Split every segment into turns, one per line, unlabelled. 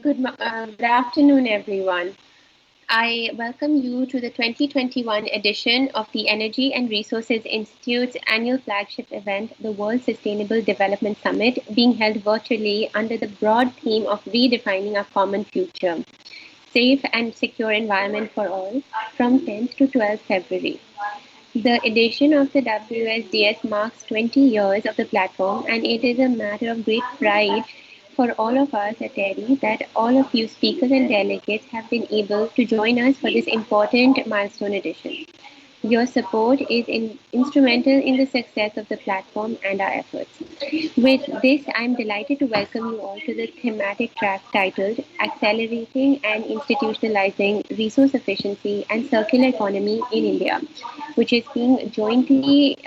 Good afternoon, everyone. I welcome you to the 2021 edition of the Energy and Resources Institute's annual flagship event, the World Sustainable Development Summit, being held virtually under the broad theme of redefining our common future, safe and secure environment for all, from 10th to 12th February. The edition of the WSDS marks 20 years of the platform, and it is a matter of great pride for all of us at TERI that all of you speakers and delegates have been able to join us for this important milestone edition. Your support is instrumental in the success of the platform and our efforts. With this, I'm delighted to welcome you all to the thematic track titled Accelerating and Institutionalizing Resource Efficiency and Circular Economy in India, which is being jointly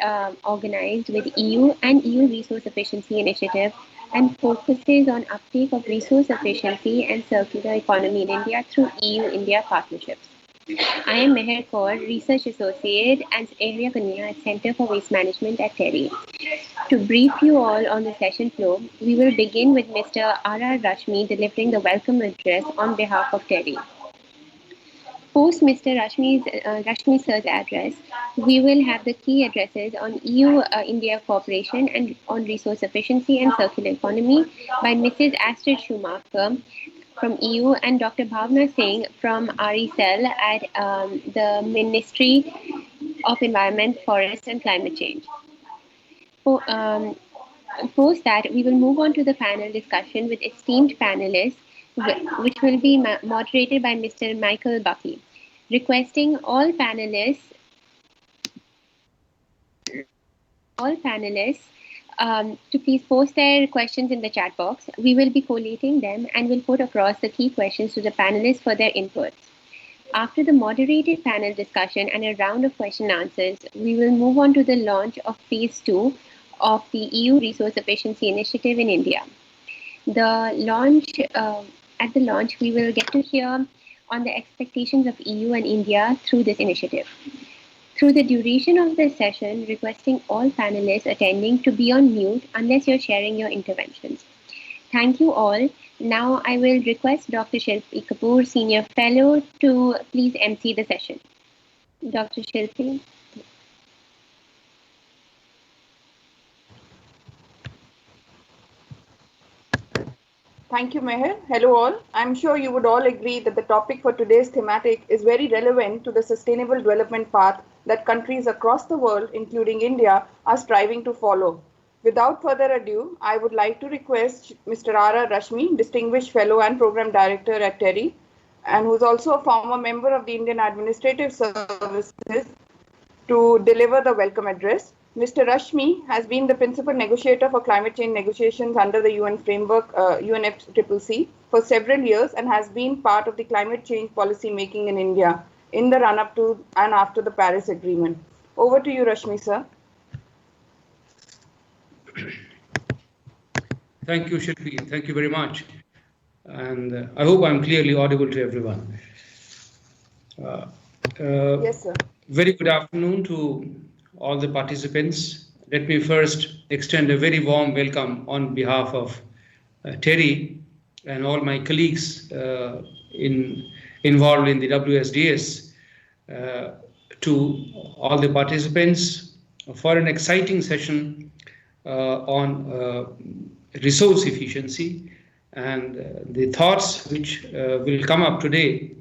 organized with EU and EU Resource Efficiency Initiative and focuses on uptake of resource efficiency and circular economy in India through EU-India partnerships. I am Meher Kaur, Research Associate and Area Convener at Center for Waste Management at TERI. To brief you all on the session flow, we will begin with Mr. RR Rashmi delivering the welcome address on behalf of TERI. Post Mr. Rashmi sir's address, we will have the key addresses on EU-India cooperation and on resource efficiency and circular economy by Mrs. Astrid Schomaker from EU and Dr. Bhavna Singh from RECEL at the Ministry of Environment, Forest and Climate Change. Post that, we will move on to the panel discussion with esteemed panelists, which will be moderated by Mr. Michael Bucky. Requesting all panelists to please post their questions in the chat box. We will be collating them and will put across the key questions to the panelists for their inputs. After the moderated panel discussion and a round of question and answers, we will move on to the launch of phase 2 of the EU Resource Efficiency Initiative in India. At the launch, we will get to hear on the expectations of EU and India through this initiative. Through the duration of the session, requesting all panelists attending to be on mute unless you're sharing your interventions. Thank you all. Now I will request Dr. Shilpi Kapoor, Senior Fellow, to please MC the session. Dr. Shilpi.
Thank you, Meher. Hello all. I'm sure you would all agree that the topic for today's thematic is very relevant to the sustainable development path that countries across the world, including India, are striving to follow. Without further ado, I would like to request Mr. RR Rashmi, Distinguished Fellow and Program Director at TERI, and who's also a former member of the Indian Administrative Services, to deliver the welcome address. Mr. Rashmi has been the principal negotiator for climate change negotiations under the UN framework, UNFCCC, for several years and has been part of the climate change policy making in India in the run-up to and after the Paris Agreement. Over to you, Rashmi, sir.
Thank you, Shilpi. Thank you very much. And I hope I'm clearly audible to everyone.
Yes, sir.
Very good afternoon to all the participants. Let me first extend a very warm welcome on behalf of TERI and all my colleagues involved in the WSDS to all the participants for an exciting session on resource efficiency, and the thoughts which will come up today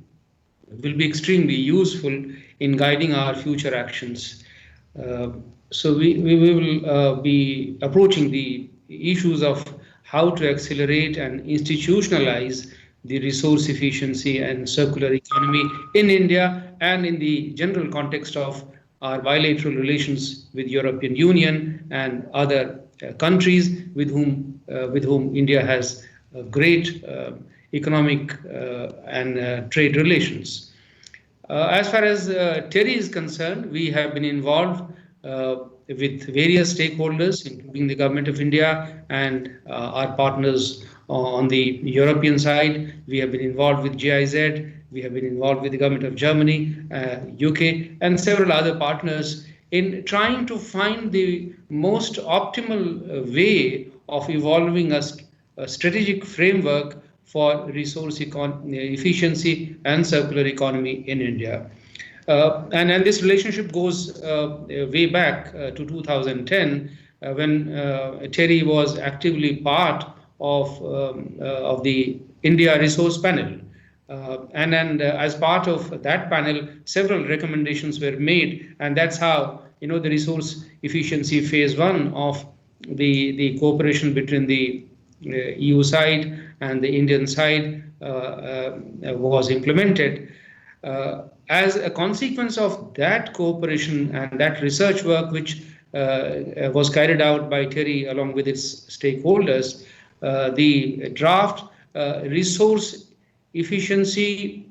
will be extremely useful in guiding our future actions. So we will be approaching the issues of how to accelerate and institutionalize the resource efficiency and circular economy in India and in the general context of our bilateral relations with European Union and other countries with whom India has great economic and trade relations. As far as TERI is concerned, we have been involved with various stakeholders, including the Government of India and our partners on the European side. We have been involved with GIZ, we have been involved with the Government of Germany, UK, and several other partners in trying to find the most optimal way of evolving a strategic framework for resource efficiency and circular economy in India. And this relationship goes way back to 2010 when Terry was actively part of the India Resource Panel. And as part of that panel, several recommendations were made, and that's how the resource efficiency phase one of the cooperation between the EU side and the Indian side was implemented. As a consequence of that cooperation and that research work, which was carried out by Terry along with its stakeholders, the draft resource efficiency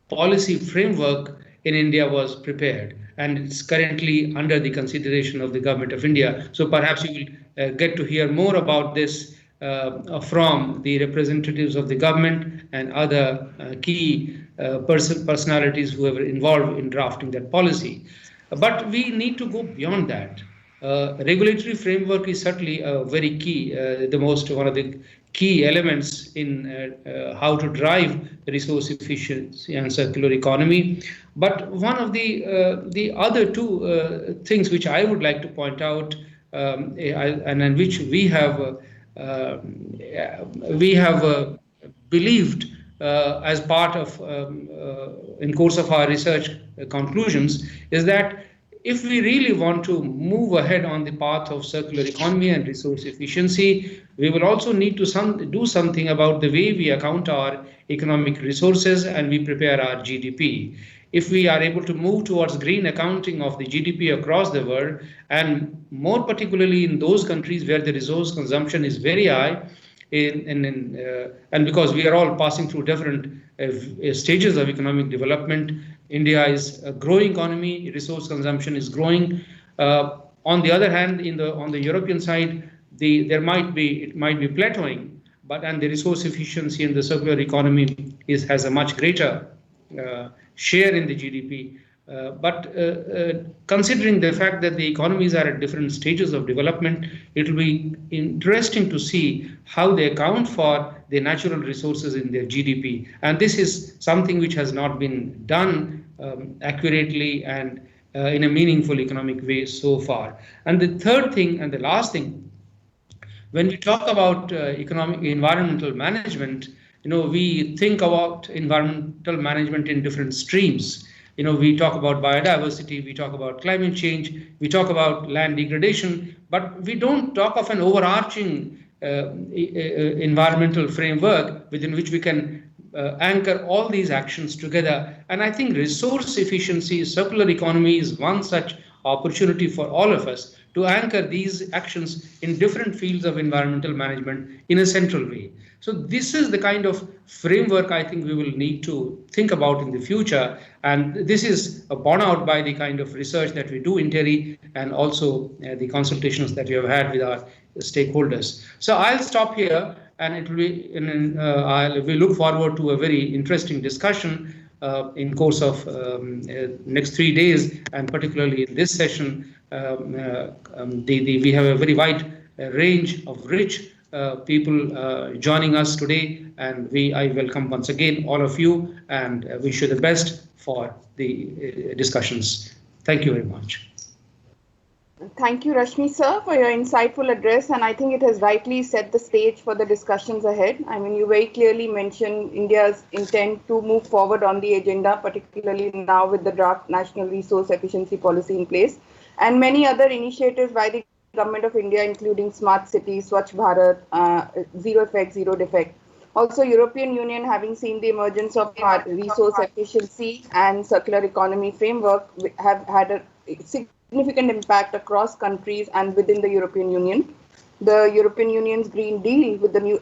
policy framework in India was prepared, and it's currently under the consideration of the Government of India. So perhaps you will get to hear more about this from the representatives of the government and other key personalities who were involved in drafting that policy. But we need to go beyond that. Regulatory framework is certainly very key, one of the key elements in how to drive resource efficiency and circular economy. But one of the other two things which I would like to point out, and which we have believed as part of in course of our research conclusions, is that if we really want to move ahead on the path of circular economy and resource efficiency, we will also need to do something about the way we account our economic resources and we prepare our GDP. If we are able to move towards green accounting of the GDP across the world, and more particularly in those countries where the resource consumption is very high, and because we are all passing through different stages of economic development, India is a growing economy, resource consumption is growing. On the other hand, on the European side, it might be plateauing, and the resource efficiency and the circular economy has a much greater share in the GDP. But considering the fact that the economies are at different stages of development, it will be interesting to see how they account for the natural resources in their GDP. And this is something which has not been done accurately and in a meaningful economic way so far. And the third thing and the last thing, when we talk about environmental management, we think about environmental management in different streams. We talk about biodiversity, we talk about climate change, we talk about land degradation, but we don't talk of an overarching environmental framework within which we can anchor all these actions together. And I think resource efficiency, circular economy is one such opportunity for all of us to anchor these actions in different fields of environmental management in a central way. So this is the kind of framework I think we will need to think about in the future. And this is borne out by the kind of research that we do in TERI and also the consultations that we have had with our stakeholders. So I'll stop here, and it will be, we look forward to a very interesting discussion in course of next 3 days, and particularly in this session. We have a very wide range of rich people joining us today, and I welcome once again all of you and wish you the best for the discussions. Thank you very much.
Thank you, Rashmi sir, for your insightful address, and I think it has rightly set the stage for the discussions ahead. I mean, you very clearly mentioned India's intent to move forward on the agenda, particularly now with the draft National Resource Efficiency Policy in place, and many other initiatives by the Government of India, including Smart Cities, Swachh Bharat, Zero Effect, Zero Defect. Also, European Union, having seen the emergence of our resource efficiency and circular economy framework, have had a significant impact across countries and within the European Union. The European Union's Green Deal, with the new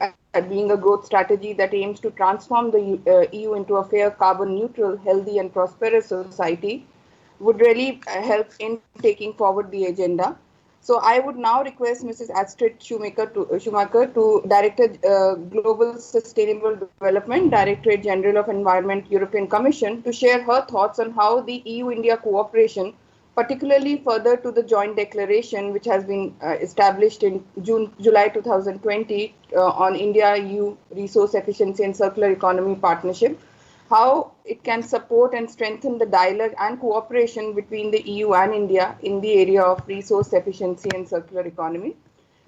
being a growth strategy that aims to transform the EU into a fair, carbon neutral, healthy and prosperous society, would really help in taking forward the agenda. So I would now request Mrs. Astrid Schomaker, to Director Global Sustainable Development, Directorate General of Environment, European Commission, to share her thoughts on how the EU-India cooperation, particularly further to the joint declaration which has been established in July 2020 on India-EU Resource Efficiency and Circular Economy Partnership, how it can support and strengthen the dialogue and cooperation between the EU and India in the area of resource efficiency and circular economy.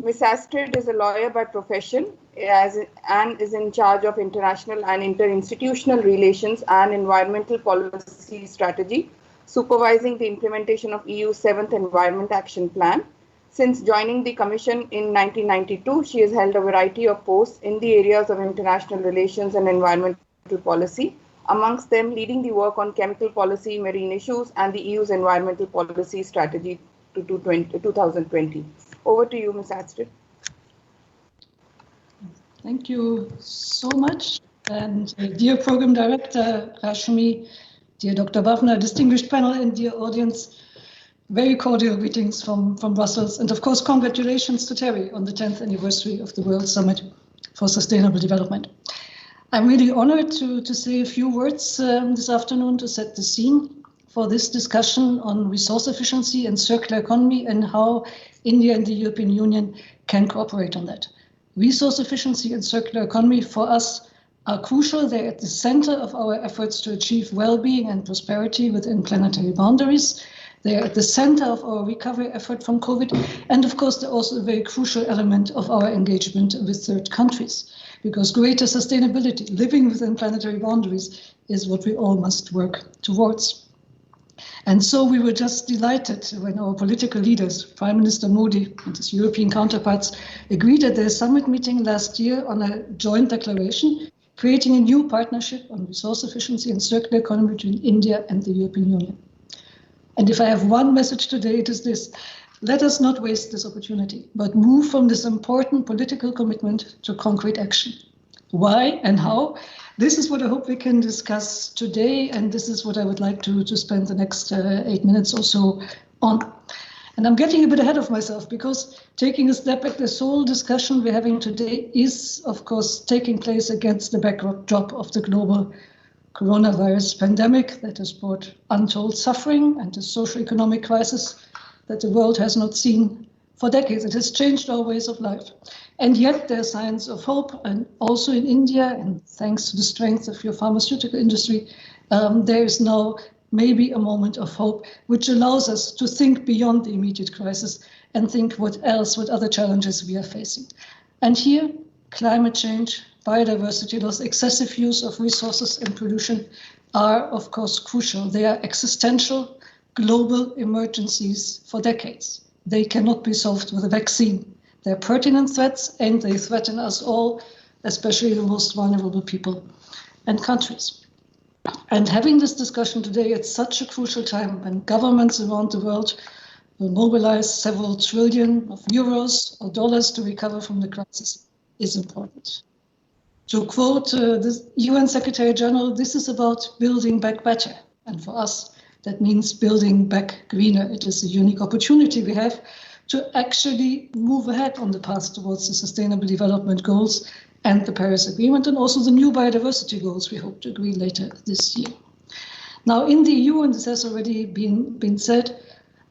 Ms. Astrid is a lawyer by profession and is in charge of international and interinstitutional relations and environmental policy strategy, supervising the implementation of EU's 7th Environment Action Plan. Since joining the Commission in 1992, she has held a variety of posts in the areas of international relations and environmental policy, amongst them leading the work on chemical policy, marine issues, and the EU's environmental policy strategy to 2020. Over to you, Ms. Astrid.
Thank you so much. And dear Program Director Rashmi, dear Dr. Bhavna, distinguished panel and dear audience, very cordial greetings from Brussels. And of course, congratulations to Terry on the 10th anniversary of the World Summit for Sustainable Development. I'm really honored to say a few words this afternoon to set the scene for this discussion on resource efficiency and circular economy and how India and the European Union can cooperate on that. Resource efficiency and circular economy for us are crucial. They're at the center of our efforts to achieve well-being and prosperity within planetary boundaries. They're at the center of our recovery effort from COVID. And of course, they're also a very crucial element of our engagement with third countries, because greater sustainability, living within planetary boundaries, is what we all must work towards. And so we were just delighted when our political leaders, Prime Minister Modi and his European counterparts, agreed at their summit meeting last year on a joint declaration, creating a new partnership on resource efficiency and circular economy between India and the European Union. And if I have one message today, it is this: let us not waste this opportunity, but move from this important political commitment to concrete action. Why and how? This is what I hope we can discuss today, and this is what I would like to spend the next 8 minutes or so on. And I'm getting a bit ahead of myself, because taking a step back, this whole discussion we're having today is, of course, taking place against the backdrop of the global coronavirus pandemic that has brought untold suffering and a socio-economic crisis that the world has not seen for decades. It has changed our ways of life. And yet there are signs of hope, and also in India, and thanks to the strength of your pharmaceutical industry, there is now maybe a moment of hope, which allows us to think beyond the immediate crisis and think what other challenges we are facing. And here, climate change, biodiversity loss, excessive use of resources and pollution are, of course, crucial. They are existential global emergencies for decades. They cannot be solved with a vaccine. They're pertinent threats, and they threaten us all, especially the most vulnerable people and countries. And having this discussion today at such a crucial time when governments around the world will mobilize several trillion of euros or dollars to recover from the crisis is important. To quote the UN Secretary General, this is about building back better. And for us, that means building back greener. It is a unique opportunity we have to actually move ahead on the path towards the Sustainable Development Goals and the Paris Agreement, and also the new biodiversity goals we hope to agree later this year. Now, in the EU, and this has already been said,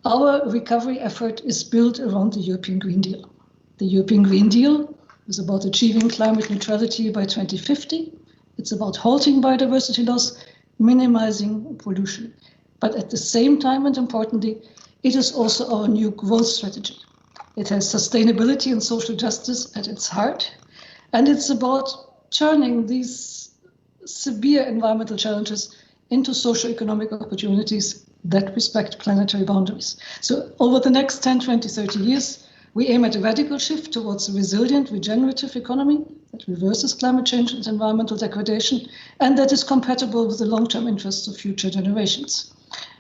our recovery effort is built around the European Green Deal. The European Green Deal is about achieving climate neutrality by 2050. It's about halting biodiversity loss, minimizing pollution. But at the same time, and importantly, it is also our new growth strategy. It has sustainability and social justice at its heart, and it's about turning these severe environmental challenges into socio-economic opportunities that respect planetary boundaries. So over the next 10, 20, 30 years, we aim at a radical shift towards a resilient, regenerative economy that reverses climate change and environmental degradation, and that is compatible with the long-term interests of future generations.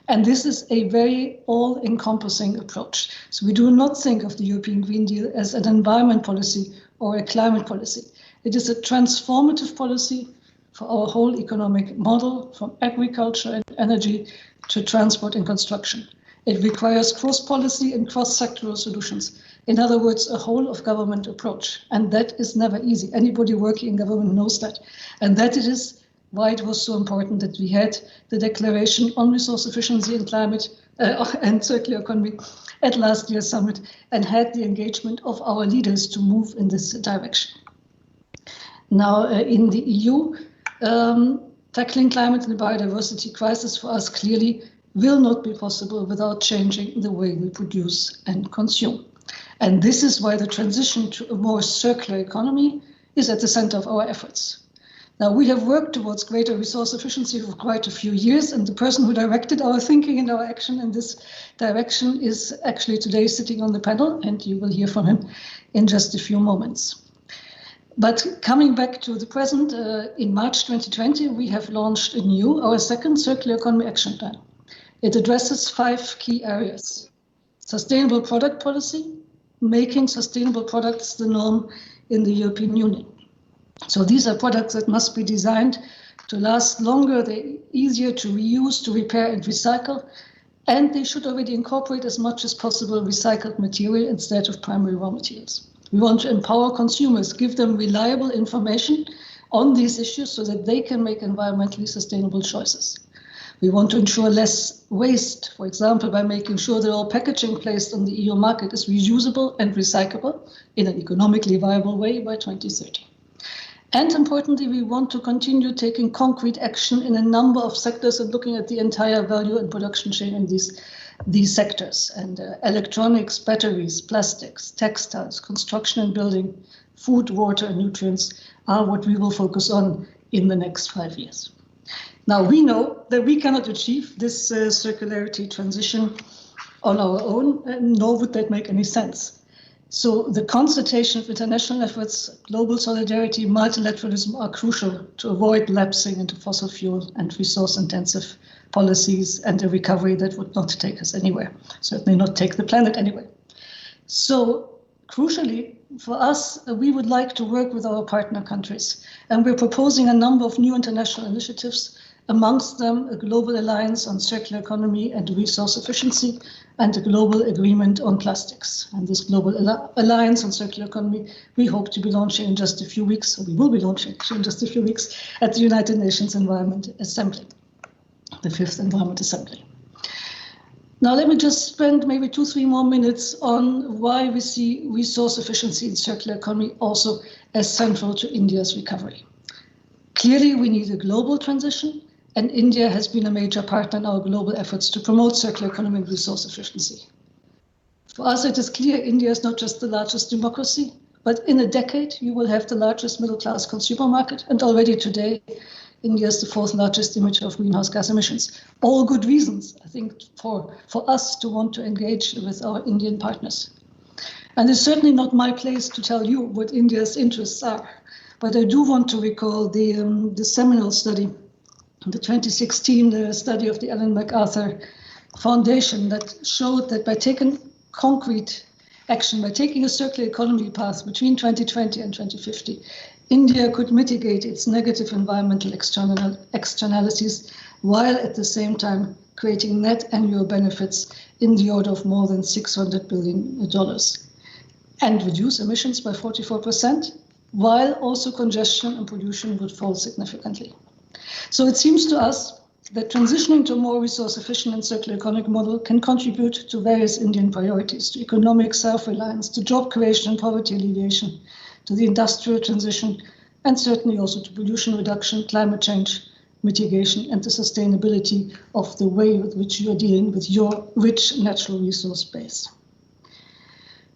And this is a very all-encompassing approach. So we do not think of the European Green Deal as an environment policy or a climate policy. It is a transformative policy for our whole economic model, from agriculture and energy to transport and construction. It requires cross-policy and cross-sectoral solutions. In other words, a whole-of-government approach. And that is never easy. Anybody working in government knows that. And that it is why it was so important that we had the declaration on resource efficiency and climate and circular economy at last year's summit, and had the engagement of our leaders to move in this direction. Now, in the EU, tackling climate and the biodiversity crisis for us clearly will not be possible without changing the way we produce and consume. And this is why the transition to a more circular economy is at the center of our efforts. Now, we have worked towards greater resource efficiency for quite a few years, and the person who directed our thinking and our action in this direction is actually today sitting on the panel, and you will hear from him in just a few moments. But coming back to the present, in March 2020, we have launched anew our second Circular Economy Action Plan. It addresses 5 key areas: sustainable product policy, making sustainable products the norm in the European Union. So these are products that must be designed to last longer, they're easier to reuse, to repair and recycle, and they should already incorporate as much as possible recycled material instead of primary raw materials. We want to empower consumers, give them reliable information on these issues so that they can make environmentally sustainable choices. We want to ensure less waste, for example, by making sure that all packaging placed on the EU market is reusable and recyclable in an economically viable way by 2030. And importantly, we want to continue taking concrete action in a number of sectors and looking at the entire value and production chain in these sectors. And electronics, batteries, plastics, textiles, construction and building, food, water and nutrients are what we will focus on in the next 5 years. Now, we know that we cannot achieve this circularity transition on our own, nor would that make any sense. So the consultation of international efforts, global solidarity, multilateralism are crucial to avoid lapsing into fossil fuel and resource-intensive policies and a recovery that would not take us anywhere, certainly not take the planet anywhere. So crucially, for us, we would like to work with our partner countries, and we're proposing a number of new international initiatives, amongst them a global alliance on circular economy and resource efficiency, and a global agreement on plastics. And this global alliance on circular economy, we hope to be launching in just a few weeks, or we will be launching in just a few weeks at the United Nations Environment Assembly, the 5th Environment Assembly. Now, let me just spend maybe 2-3 more minutes on why we see resource efficiency in circular economy also as central to India's recovery. Clearly, we need a global transition, and India has been a major partner in our global efforts to promote circular economy and resource efficiency. For us, it is clear India is not just the largest democracy, but in a decade, you will have the largest middle-class consumer market, and already today, India is the 4th largest emitter of greenhouse gas emissions. All good reasons, I think, for us to want to engage with our Indian partners. And it's certainly not my place to tell you what India's interests are, but I do want to recall the seminal study, the 2016 study of the Ellen MacArthur Foundation, that showed that by taking concrete action, by taking a circular economy path between 2020 and 2050, India could mitigate its negative environmental externalities while at the same time creating net annual benefits in the order of more than $600 billion and reduce emissions by 44%, while also congestion and pollution would fall significantly. So it seems to us that transitioning to a more resource-efficient and circular economic model can contribute to various Indian priorities, to economic self-reliance, to job creation and poverty alleviation, to the industrial transition, and certainly also to pollution reduction, climate change mitigation, and the sustainability of the way with which you are dealing with your rich natural resource base.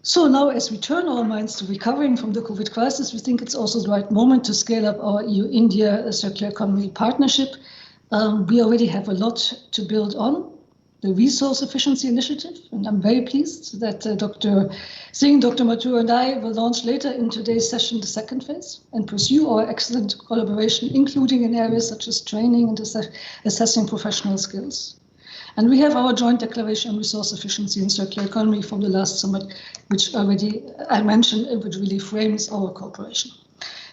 So now, as we turn our minds to recovering from the COVID crisis, we think it's also the right moment to scale up our EU-India Circular Economy Partnership. We already have a lot to build on. The Resource Efficiency Initiative, and I'm very pleased that Dr. Singh, Dr. Mathur and I will launch later in today's session the second phase and pursue our excellent collaboration, including in areas such as training and assessing professional skills. And we have our joint declaration on resource efficiency and circular economy from the last summit, which already I mentioned, which really frames our cooperation.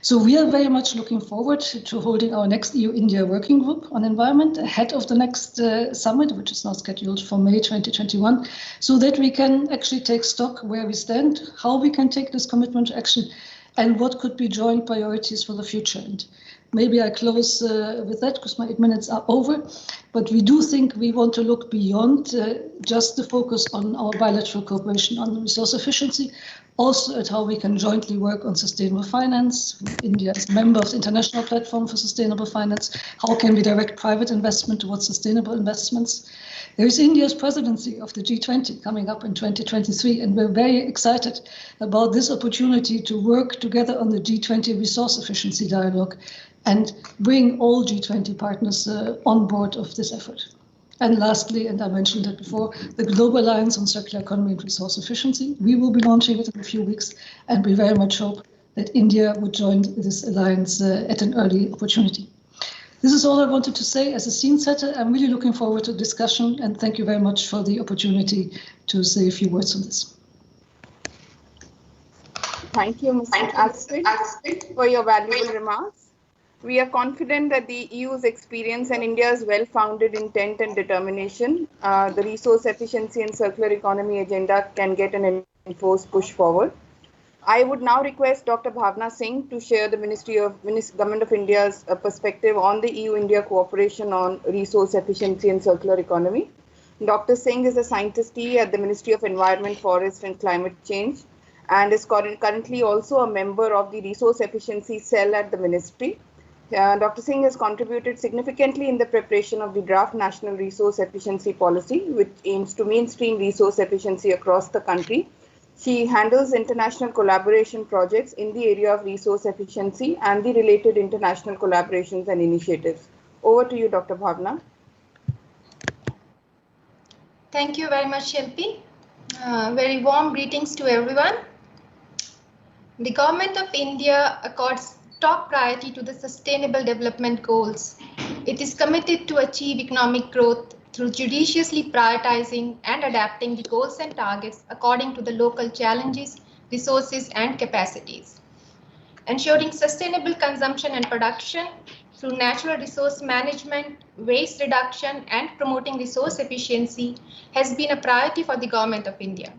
So we are very much looking forward to holding our next EU-India working group on environment ahead of the next summit, which is now scheduled for May 2021, so that we can actually take stock where we stand, how we can take this commitment to action, and what could be joint priorities for the future. And Maybe I close with that because my 8 minutes are over. But we do think we want to look beyond just the focus on our bilateral cooperation on resource efficiency, also at how we can jointly work on sustainable finance. India is a member of the International Platform for Sustainable Finance. How can we direct private investment towards sustainable investments? There is India's presidency of the G20 coming up in 2023, and we're very excited about this opportunity to work together on the G20 resource efficiency dialogue and bring all G20 partners on board of this effort. And lastly, and I mentioned that before, the Global Alliance on Circular Economy and Resource Efficiency. We will be launching it in a few weeks, and we very much hope that India would join this alliance at an early opportunity. This is all I wanted to say as a scene setter. I'm really looking forward to discussion, and thank you very much for the opportunity to say a few words on this.
Thank you, Ms. Astrid, for your valuable remarks. We are confident that the EU's experience and India's well-founded intent and determination, the resource efficiency and circular economy agenda can get an enforced push forward. I would now request Dr. Bhavna Singh to share the Government of India's perspective on the EU-India cooperation on resource efficiency and circular economy. Dr. Singh is a scientist at the Ministry of Environment, Forest and Climate Change, and is currently also a member of the Resource Efficiency Cell at the Ministry. Dr. Singh has contributed significantly in the preparation of the draft National Resource Efficiency Policy, which aims to mainstream resource efficiency across the country. She handles international collaboration projects in the area of resource efficiency and the related international collaborations and initiatives. Over to you, Dr. Bhavna.
Thank you very much, Shilpi. Very warm greetings to everyone. The Government of India accords top priority to the Sustainable Development Goals. It is committed to achieve economic growth through judiciously prioritizing and adapting the goals and targets according to the local challenges, resources, and capacities. Ensuring sustainable consumption and production through natural resource management, waste reduction, and promoting resource efficiency has been a priority for the Government of India.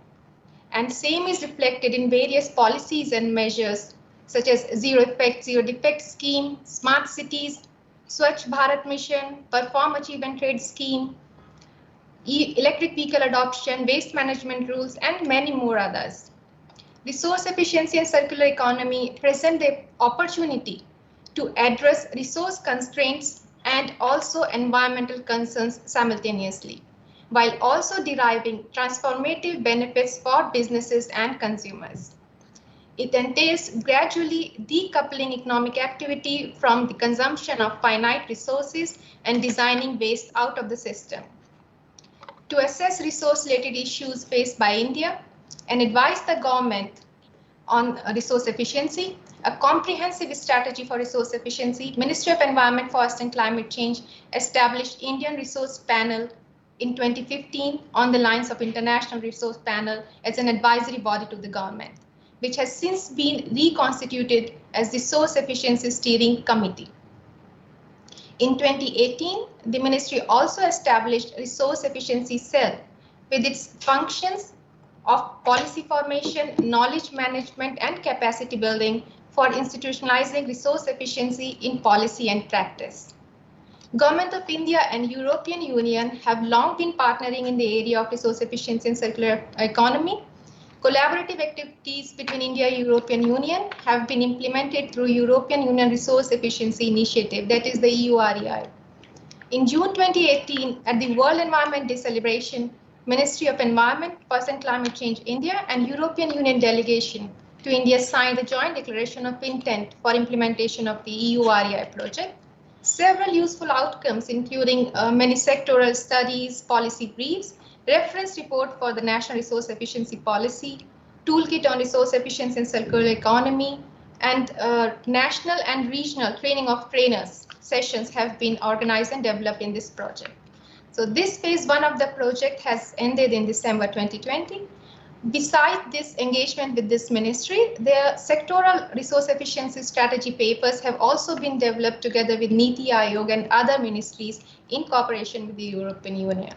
And same is reflected in various policies and measures such as Zero Effect, Zero Defect Scheme, Smart Cities, Swachh Bharat Mission, Perform, Achieve and Trade Scheme, electric vehicle adoption, waste management rules, and many more others. Resource efficiency and circular economy present the opportunity to address resource constraints and also environmental concerns simultaneously, while also deriving transformative benefits for businesses and consumers. It entails gradually decoupling economic activity from the consumption of finite resources and designing waste out of the system. To assess resource-related issues faced by India and advise the government on resource efficiency, a comprehensive strategy for resource efficiency, Ministry of Environment, Forest and Climate Change established Indian Resource Panel in 2015 on the lines of International Resource Panel as an advisory body to the government, which has since been reconstituted as the Resource Efficiency Steering Committee. In 2018, the ministry also established Resource Efficiency Cell with its functions of policy formation, knowledge management, and capacity building for institutionalizing resource efficiency in policy and practice. Government of India and European Union have long been partnering in the area of resource efficiency and circular economy. Collaborative activities between India and European Union have been implemented through European Union Resource Efficiency Initiative, that is the EUREI. In June 2018, at the World Environment Day celebration, Ministry of Environment, Forest and Climate Change India and European Union delegation to India signed a joint declaration of intent for implementation of the EUREI project. Several useful outcomes, including many sectoral studies, policy briefs, reference report for the National Resource Efficiency Policy, toolkit on resource efficiency and circular economy, and national and regional training of trainers sessions have been organized and developed in this project. So this phase one of the project has ended in December 2020. Besides this engagement with this ministry, their sectoral resource efficiency strategy papers have also been developed together with NITI Aayog and other ministries in cooperation with the European Union.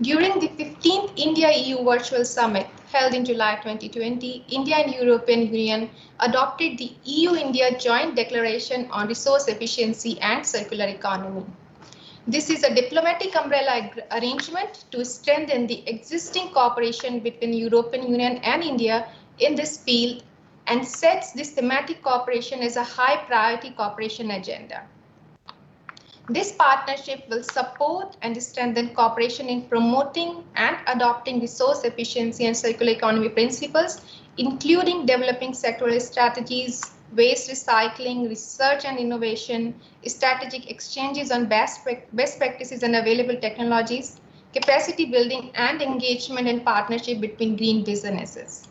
During the 15th India-EU Virtual Summit held in July 2020, India and European Union adopted the EU-India Joint Declaration on Resource Efficiency and Circular Economy. This is a diplomatic umbrella arrangement to strengthen the existing cooperation between European Union and India in this field and sets this thematic cooperation as a high priority cooperation agenda. This partnership will support and strengthen cooperation in promoting and adopting resource efficiency and circular economy principles, including developing sectoral strategies, waste recycling, research and innovation, strategic exchanges on best practices and available technologies, capacity building, and engagement and partnership between green businesses.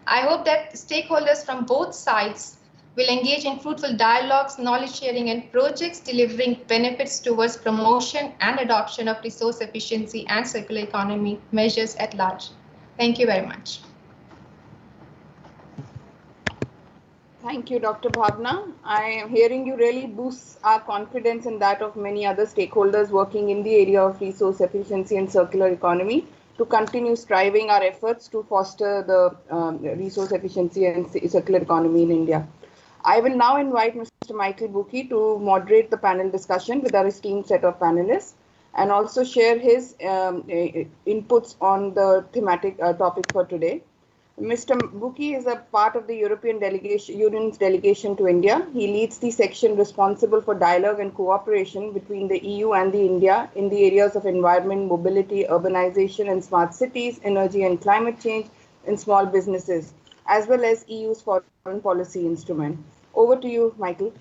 I hope that stakeholders from both sides will engage in fruitful dialogues, knowledge sharing, and projects delivering benefits towards promotion and adoption of resource efficiency and circular economy measures at large. Thank you very much.
Thank you, Dr. Bhavna. I am hearing you really boosts our confidence and that of many other stakeholders working in the area of resource efficiency and circular economy to continue striving our efforts to foster the resource efficiency and circular economy in India. I will now invite Mr. Michael Buki to moderate the panel discussion with our esteemed set of panelists and also share his inputs on the thematic topic for today. Mr. Buki is a part of the European Union's delegation to India. He leads the section responsible for dialogue and cooperation between the EU and the India in the areas of environment, mobility, urbanization and smart cities, energy and climate change, and small businesses, as well as EU's foreign policy instrument. Over to you, Michael.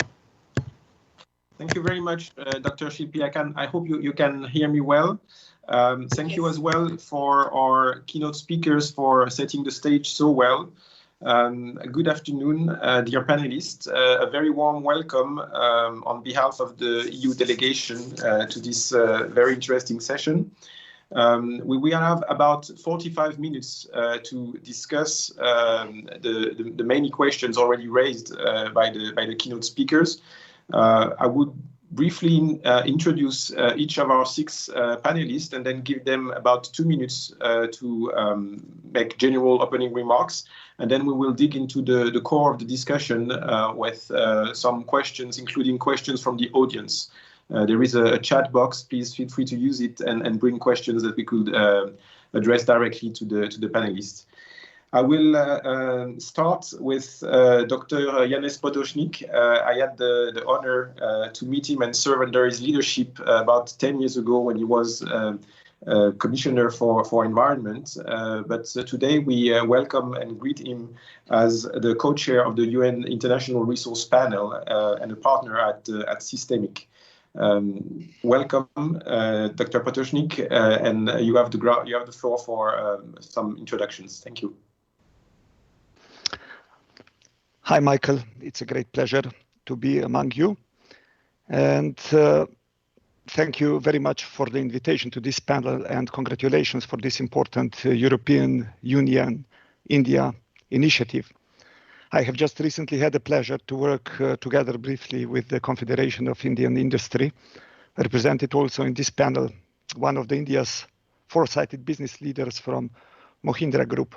Thank you very much, Dr. Shilpi. I hope you can hear me well. Thank you as well for our keynote speakers for setting the stage so well. Good afternoon, dear panelists. A very warm welcome on behalf of the EU delegation to this very interesting session. We will have about 45 minutes to discuss the many questions already raised by the keynote speakers. I would briefly introduce each of our 6 panelists and then give them about 2 minutes to make general opening remarks. And then we will dig into the core of the discussion with some questions, including questions from the audience. There is a chat box. Please feel free to use it and bring questions that we could address directly to the panelists. I will start with Dr. Janis Potosnick. I had the honor to meet him and serve under his leadership about 10 years ago when he was Commissioner for Environment. But today we welcome and greet him as the co-chair of the UN International Resource Panel and a partner at Systemic. Welcome, Dr. Potosnick, and you have the floor for some introductions. Thank you.
Hi, Michael. It's a great pleasure to be among you. And thank you very much for the invitation to this panel and congratulations for this important European Union-India initiative. I have just recently had the pleasure to work together briefly with the Confederation of Indian Industry, represented also in this panel, one of India's foresighted business leaders from Mahindra Group.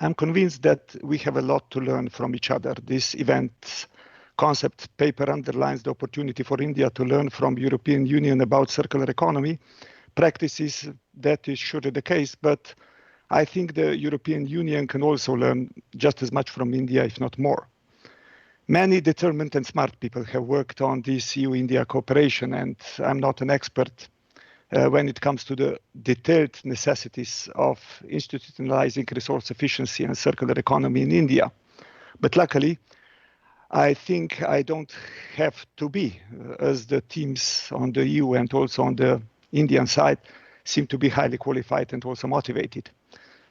I'm convinced that we have a lot to learn from each other. This event's concept paper underlines the opportunity for India to learn from European Union about circular economy practices. That is surely the case, but I think the European Union can also learn just as much from India, if not more. Many determined and smart people have worked on this EU-India cooperation, and I'm not an expert when it comes to the detailed necessities of institutionalizing resource efficiency and circular economy in India. But luckily, I think I don't have to be, as the teams on the EU and also on the Indian side seem to be highly qualified and also motivated.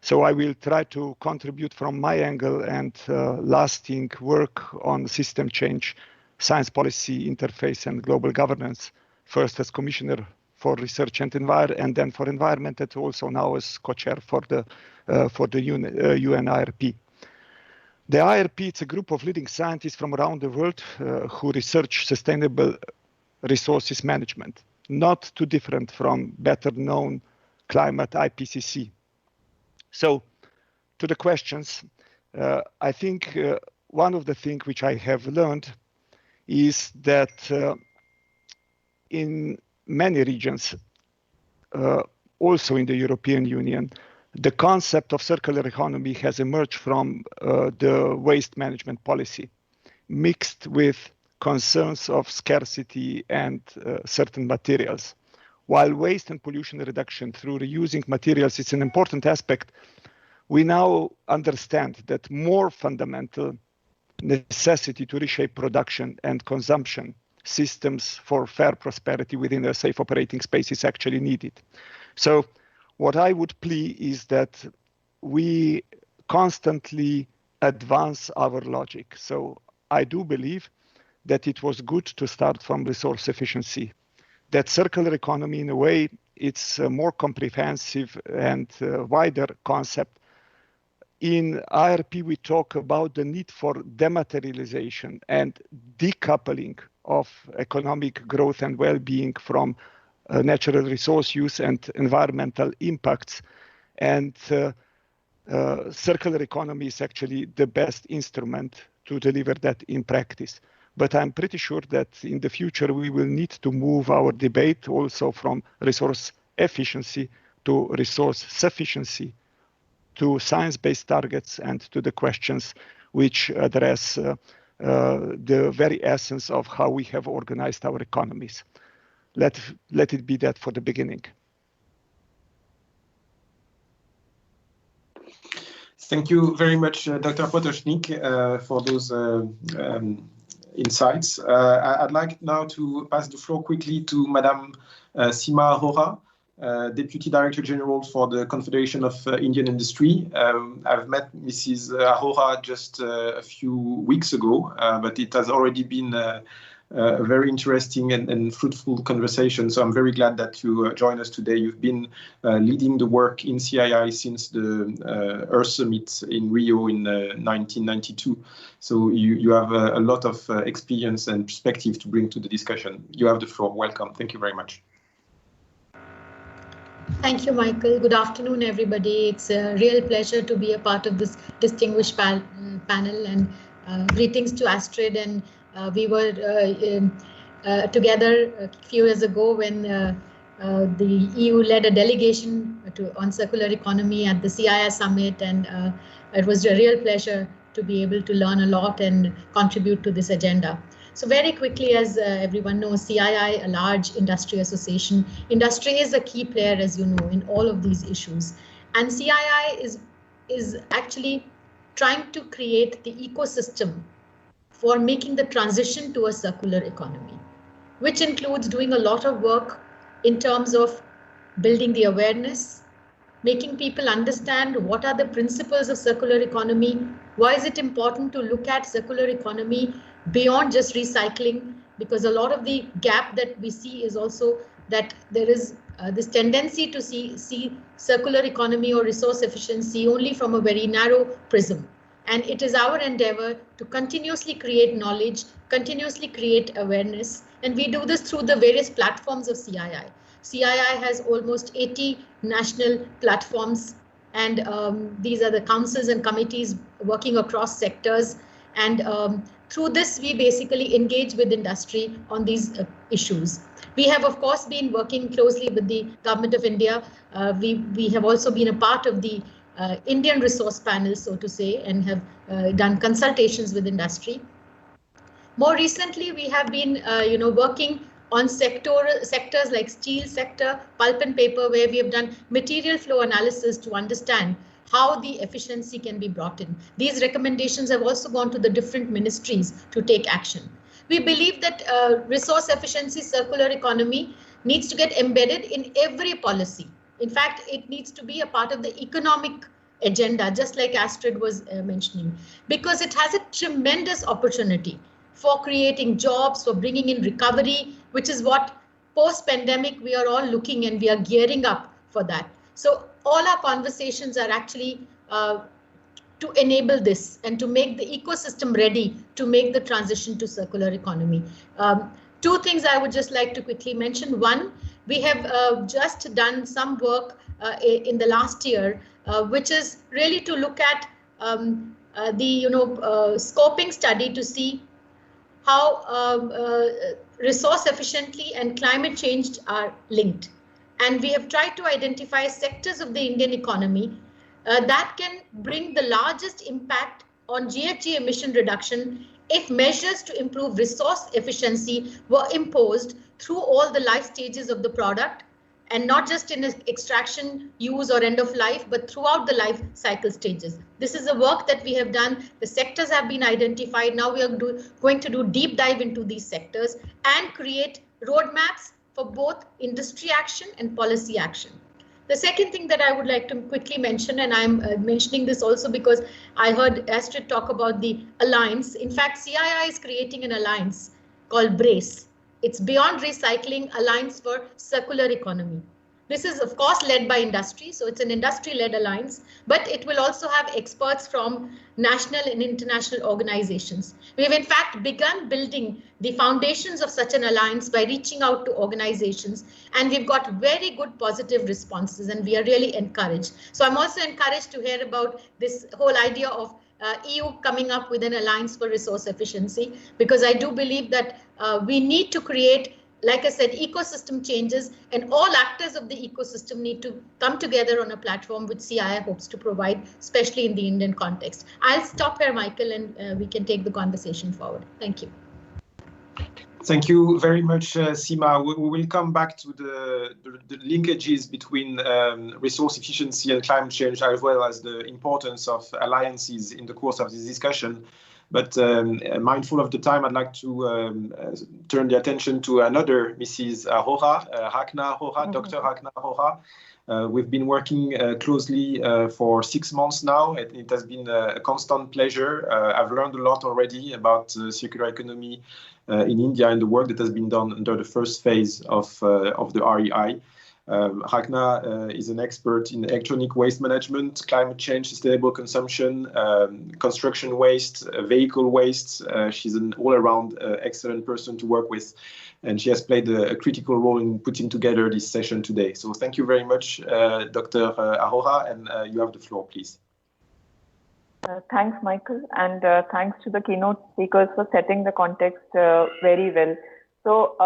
So I will try to contribute from my angle and lasting work on system change, science policy interface and global governance, first as Commissioner for Research and Environment, and then for Environment, and also now as co-chair for the UN IRP. The IRP is a group of leading scientists from around the world who research sustainable resources management, not too different from better known climate IPCC. So to the questions, I think one of the things which I have learned is that in many regions, also in the European Union, the concept of circular economy has emerged from the waste management policy, mixed with concerns of scarcity and certain materials. While waste and pollution reduction through reusing materials is an important aspect, we now understand that more fundamental necessity to reshape production and consumption systems for fair prosperity within a safe operating space is actually needed. So what I would plea is that we constantly advance our logic. So I do believe that it was good to start from resource efficiency, that circular economy in a way, it's a more comprehensive and wider concept. In IRP, we talk about the need for dematerialization and decoupling of economic growth and well-being from natural resource use and environmental impacts. And circular economy is actually the best instrument to deliver that in practice. But I'm pretty sure that in the future, we will need to move our debate also from resource efficiency to resource sufficiency, to science-based targets, and to the questions which address the very essence of how we have organized our economies. Let it be that for the beginning.
Thank you very much, Dr. Potosnick, for those insights. I'd like now to pass the floor quickly to Madame Simar Hora, Deputy Director General for the Confederation of Indian Industry. I've met Mrs. Hora just a few weeks ago, but it has already been a very interesting and fruitful conversation. So I'm very glad that you join us today. You've been leading the work in CII since the Earth Summit in Rio in 1992. So you have a lot of experience and perspective to bring to the discussion. You have the floor. Welcome. Thank you very much.
Thank you, Michael. Good afternoon, everybody. It's a real pleasure to be a part of this distinguished panel, and greetings to Astrid. And we were together a few years ago when the EU led a delegation on circular economy at the CII summit, and it was a real pleasure to be able to learn a lot and contribute to this agenda. So very quickly, as everyone knows, CII, a large industry association. Industry is a key player, as you know, in all of these issues. And CII is actually trying to create the ecosystem for making the transition to a circular economy, which includes doing a lot of work in terms of building the awareness, making people understand what are the principles of circular economy, why is it important to look at circular economy beyond just recycling, because a lot of the gap that we see is also that there is this tendency to see circular economy or resource efficiency only from a very narrow prism. And it is our endeavor to continuously create knowledge, continuously create awareness, and we do this through the various platforms of CII. CII has almost 80 national platforms, and these are the councils and committees working across sectors. And through this, we basically engage with industry on these issues. We have, of course, been working closely with the Government of India. We have also been a part of the Indian resource panel, so to say, and have done consultations with industry. More recently, we have been working on sectors like steel sector, pulp and paper, where we have done material flow analysis to understand how the efficiency can be brought in. These recommendations have also gone to the different ministries to take action. We believe that resource efficiency, circular economy needs to get embedded in every policy. In fact, it needs to be a part of the economic agenda, just like Astrid was mentioning, because it has a tremendous opportunity for creating jobs, for bringing in recovery, which is what post-pandemic we are all looking, and we are gearing up for that. So all our conversations are actually to enable this and to make the ecosystem ready to make the transition to circular economy. Two things I would just like to quickly mention. One, we have just done some work in the last year, which is really to look at the scoping study to see how resource efficiently and climate change are linked. And we have tried to identify sectors of the Indian economy that can bring the largest impact on GHG emission reduction if measures to improve resource efficiency were imposed through all the life stages of the product, and not just in extraction, use, or end of life, but throughout the life cycle stages. This is the work that we have done. The sectors have been identified. Now we are going to do deep dive into these sectors and create roadmaps for both industry action and policy action. The second thing that I would like to quickly mention, and I'm mentioning this also because I heard Astrid talk about the alliance. In fact, CII is creating an alliance called BRACE. It's Beyond Recycling Alliance for Circular Economy. This is, of course, led by industry, so it's an industry-led alliance, but it will also have experts from national and international organizations. We have, in fact, begun building the foundations of such an alliance by reaching out to organizations, and we've got very good positive responses, and we are really encouraged. So I'm also encouraged to hear about this whole idea of EU coming up with an alliance for resource efficiency, because I do believe that we need to create, like I said, ecosystem changes, and all actors of the ecosystem need to come together on a platform which CII hopes to provide, especially in the Indian context. I'll stop here, Michael, and we can take the conversation forward. Thank you.
Thank you very much, Simar. We will come back to the linkages between resource efficiency and climate change, as well as the importance of alliances in the course of this discussion. But mindful of the time, I'd like to turn the attention to another Mrs. Hora, Rachna Hora, Dr. Rachna Hora. We've been working closely for 6 months now. It has been a constant pleasure. I've learned a lot already about circular economy in India and the work that has been done under the first phase of the REI. Rachna is an expert in electronic waste management, climate change, sustainable consumption, construction waste, vehicle waste. She's an all-around excellent person to work with, and she has played a critical role in putting together this session today. So thank you very much, Dr. Hora, and you have the floor, please.
Thanks, Michael, and thanks to the keynote speakers for setting the context very well. So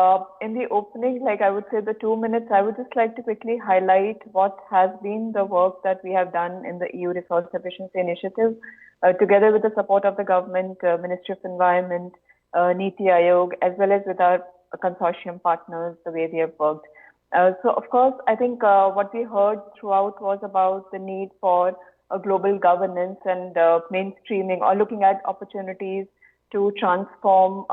in the opening, I would say the 2 minutes, I would just like to quickly highlight what has been the work that we have done in the EU Resource Efficiency Initiative, together with the support of the government, Ministry of Environment, Niti Aayog, as well as with our consortium partners, the way we have worked. So of course, I think what we heard throughout was about the need for a global governance and mainstreaming, or looking at opportunities to transform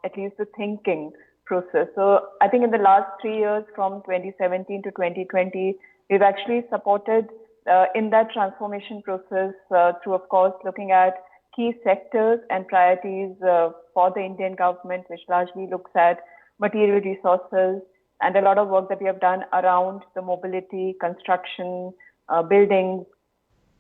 at least the thinking process. So I think in the last 3 years, from 2017 to 2020, we've actually supported in that transformation process through, of course, looking at key sectors and priorities for the Indian government, which largely looks at material resources, and a lot of work that we have done around the mobility, construction, buildings,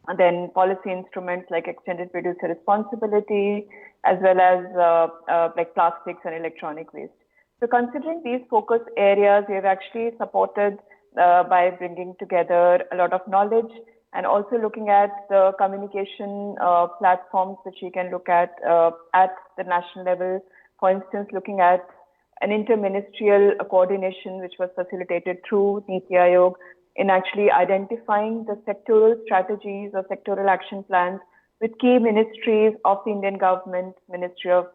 and then policy instruments like extended producer responsibility, as well as like plastics and electronic waste. So considering these focus areas, we have actually supported by bringing together a lot of knowledge, and also looking at the communication platforms which you can look at the national level. For instance, looking at an interministerial coordination which was facilitated through Niti Aayog in actually identifying the sectoral strategies or sectoral action plans with key ministries of the Indian government, Ministry of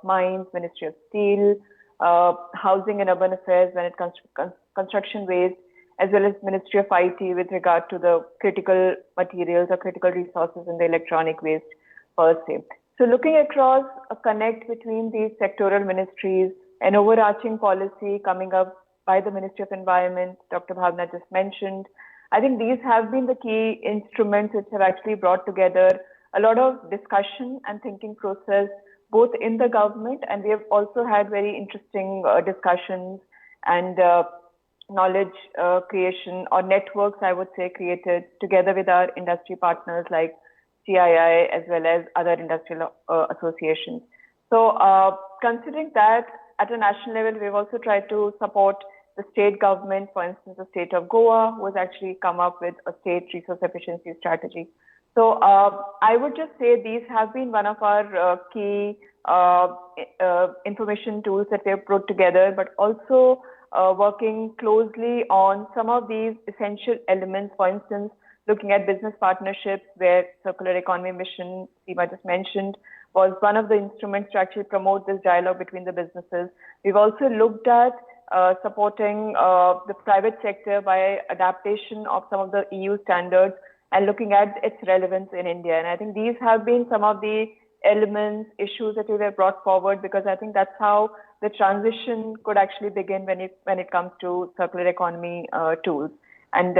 Mines, Ministry of Steel, Housing and Urban Affairs when it comes to construction waste, as well as Ministry of IT with regard to the critical materials or critical resources in the electronic waste per se. So looking across a connect between these sectoral ministries, an overarching policy coming up by the Ministry of Environment, Dr. Bhavna just mentioned. I think these have been the key instruments which have actually brought together a lot of discussion and thinking process, both in the government, and we have also had very interesting discussions and knowledge creation, or networks, I would say, created together with our industry partners like CII as well as other industrial associations. So considering that at a national level, we've also tried to support the state government, for instance, the state of Goa, was actually come up with a state resource efficiency strategy. So I would just say these have been one of our key information tools that we have brought together, but also working closely on some of these essential elements, for instance, looking at business partnerships where circular economy mission, Simar just mentioned, was one of the instruments to actually promote this dialogue between the businesses. We've also looked at supporting the private sector by adaptation of some of the EU standards and looking at its relevance in India. And I think these have been some of the elements, issues that we have brought forward, because I think that's how the transition could actually begin when it comes to circular economy tools. And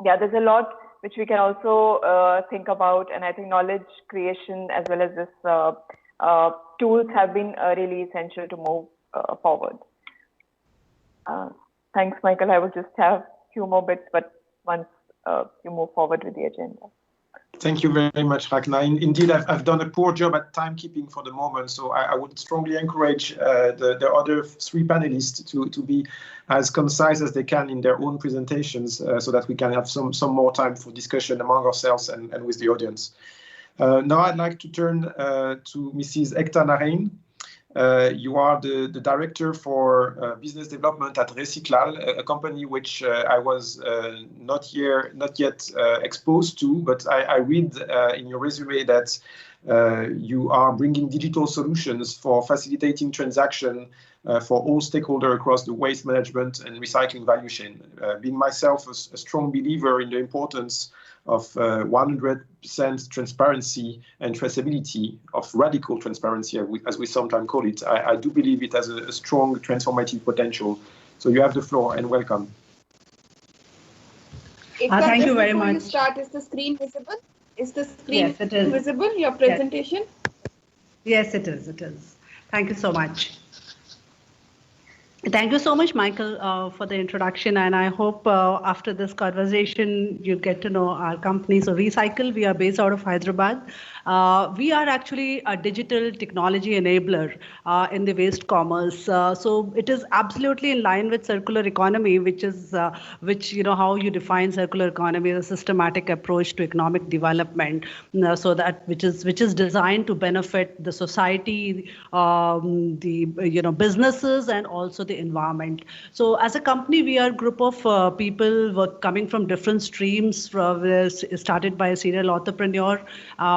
yeah, there's a lot which we can also think about, and I think knowledge creation as well as this tools have been really essential to move forward. Thanks, Michael. I will just have a few more bits, but once you move forward with the agenda.
Thank you very much, Rachna. Indeed, I've done a poor job at timekeeping for the moment, so I would strongly encourage the other three panelists to be as concise as they can in their own presentations, so that we can have some more time for discussion among ourselves and with the audience. Now I'd like to turn to Mrs. Ekta Narain. You are the director for business development at Recyclal, a company which I was not yet exposed to, but I read in your resume that you are bringing digital solutions for facilitating transaction for all stakeholders across the waste management and recycling value chain. Being myself a strong believer in the importance of 100% transparency and traceability, of radical transparency, as we sometimes call it, I do believe it has a strong transformative potential. So you have the floor, and welcome.
Thank you very much. Start, is the screen visible? Is the screen visible, your presentation?
Yes, it is. It is. Thank you so much. Thank you so much, Michael, for the introduction, and I hope after this conversation you get to know our company. So Recycle, we are based out of Hyderabad. We are actually a digital technology enabler in the waste commerce. So it is absolutely in line with circular economy, which how you define circular economy as a systematic approach to economic development. So that which is designed to benefit the society, the businesses, and also the environment. So as a company, we are a group of people coming from different streams. Started by a serial entrepreneur.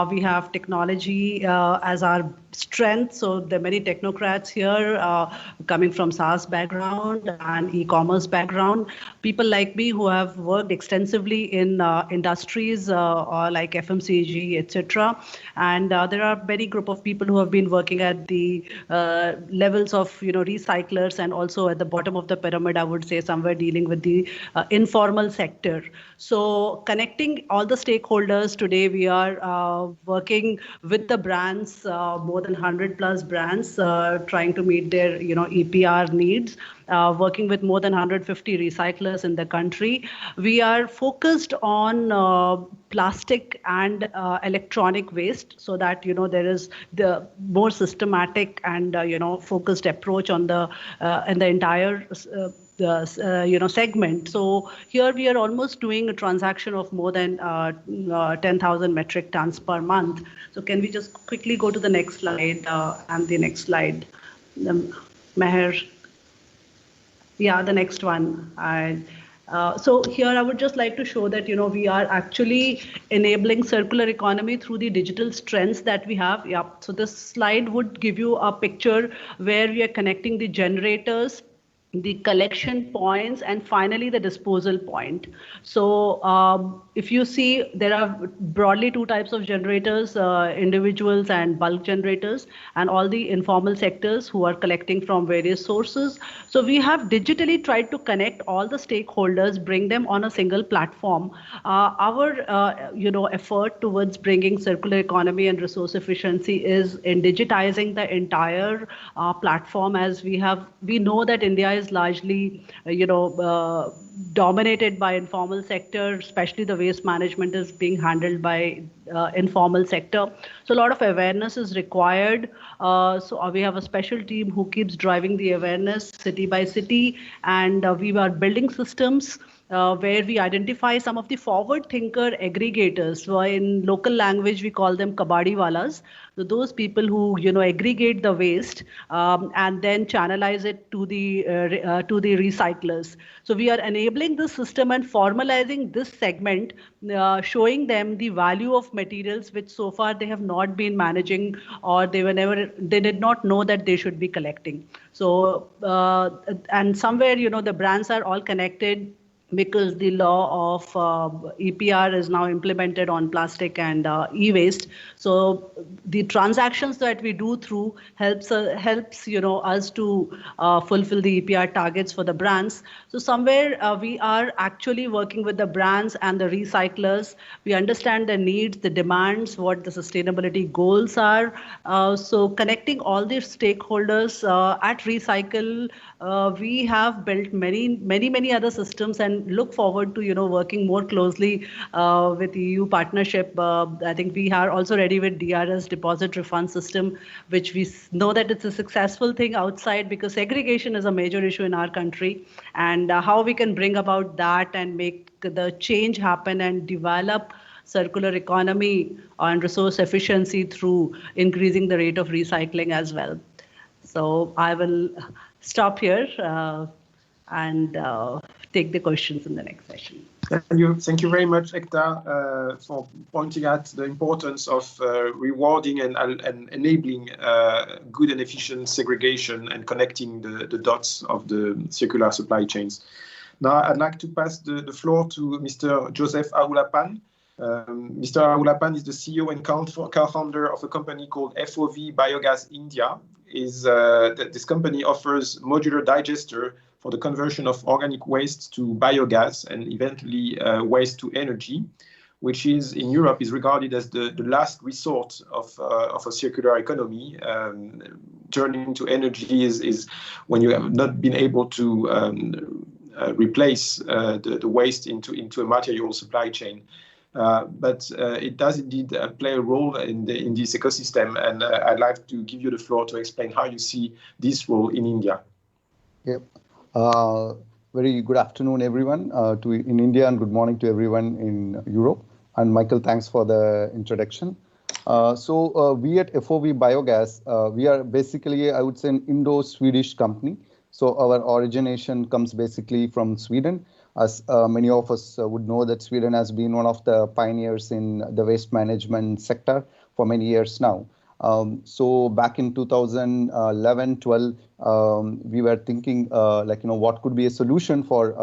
We have technology as our strength. So there are many technocrats here coming from SaaS background and e-commerce background. People like me who have worked extensively in industries like FMCG, etc. And there are many group of people who have been working at the levels of recyclers, and also at the bottom of the pyramid, I would say somewhere dealing with the informal sector. So connecting all the stakeholders today, we are working with the brands, more than 100 plus brands, trying to meet their EPR needs. Working with more than 150 recyclers in the country. We are focused on plastic and electronic waste, so that there is the more systematic and focused approach on the in the entire segment. So here we are almost doing a transaction of more than 10,000 metric tons per month. So can we just quickly go to the next slide and the next slide, Meher? Yeah, the next one. So here I would just like to show that we are actually enabling circular economy through the digital strengths that we have. Yeah. So this slide would give you a picture where we are connecting the generators, the collection points, and finally the disposal point. So if you see, there are broadly two types of generators, individuals and bulk generators, and all the informal sectors who are collecting from various sources. So we have digitally tried to connect all the stakeholders, bring them on a single platform. Our effort towards bringing circular economy and resource efficiency is in digitizing the entire platform, as we know that India is is largely, dominated by informal sector, especially the waste management is being handled by informal sector. So a lot of awareness is required. So we have a special team who keeps driving the awareness city by city, and we are building systems where we identify some of the forward thinker aggregators. So in local language, we call them kabadi walas. So those people who aggregate the waste and then channelize it to the recyclers. So we are enabling this system and formalizing this segment, showing them the value of materials which so far they have not been managing, or they did not know that they should be collecting. So and somewhere the brands are all connected, because the law of EPR is now implemented on plastic and e-waste. So the transactions that we do through helps us to fulfill the EPR targets for the brands. So somewhere we are actually working with the brands and the recyclers. We understand the needs, the demands, what the sustainability goals are. So connecting all the stakeholders at Recycle, we have built many other systems, and look forward to working more closely with EU partnership. I think we are also ready with DRS, deposit refund system, which we know that it's a successful thing outside, because segregation is a major issue in our country, and how we can bring about that and make the change happen and develop circular economy and resource efficiency through increasing the rate of recycling as well. So I will stop here and take the questions in the next session.
Thank you very much, Ekta, for pointing out the importance of rewarding and enabling good and efficient segregation and connecting the dots of the circular supply chains. Now, I'd like to pass the floor to Mr. Joseph Arulapan. Mr. Arulapan is the CEO and co-founder of a company called FOV Biogas India. This company offers modular digester for the conversion of organic waste to biogas and eventually waste to energy, which is in Europe is regarded as the last resort of a circular economy. Turning to energy is when you have not been able to replace the waste into a material supply chain. But it does indeed play a role in this ecosystem, and I'd like to give you the floor to explain how you see this role in India.
Yep. Very good afternoon, everyone in India, and good morning to everyone in Europe. And Michael, thanks for the introduction. So we at FOV Biogas, we are basically, I would say, an Indo-Swedish company. So our origination comes basically from Sweden. As many of us would know that Sweden has been one of the pioneers in the waste management sector for many years now. So back in 2011-12, we were thinking what could be a solution for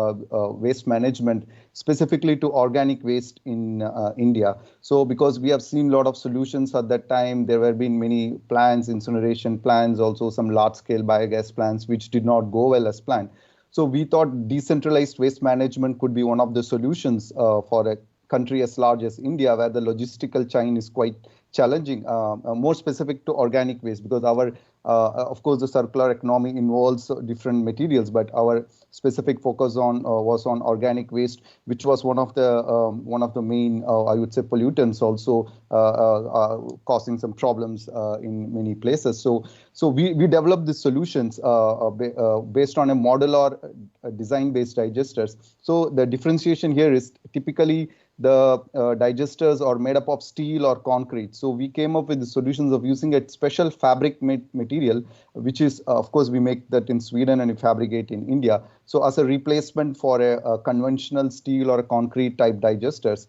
waste management, specifically to organic waste in India. So because we have seen a lot of solutions at that time, there have been many plans, incineration plans, also some large-scale biogas plants, which did not go well as planned. So we thought decentralized waste management could be one of the solutions for a country as large as India, where the logistical chain is quite challenging, more specific to organic waste, because our, of course, the circular economy involves different materials, but our specific focus was on organic waste, which was one of the main, I would say, pollutants, also causing some problems in many places. So we developed these solutions based on a modular design-based digesters. So the differentiation here is typically the digesters are made up of steel or concrete. So we came up with the solutions of using a special fabric material, which is, of course, we make that in Sweden and we fabricate in India. So as a replacement for a conventional steel or a concrete type digesters.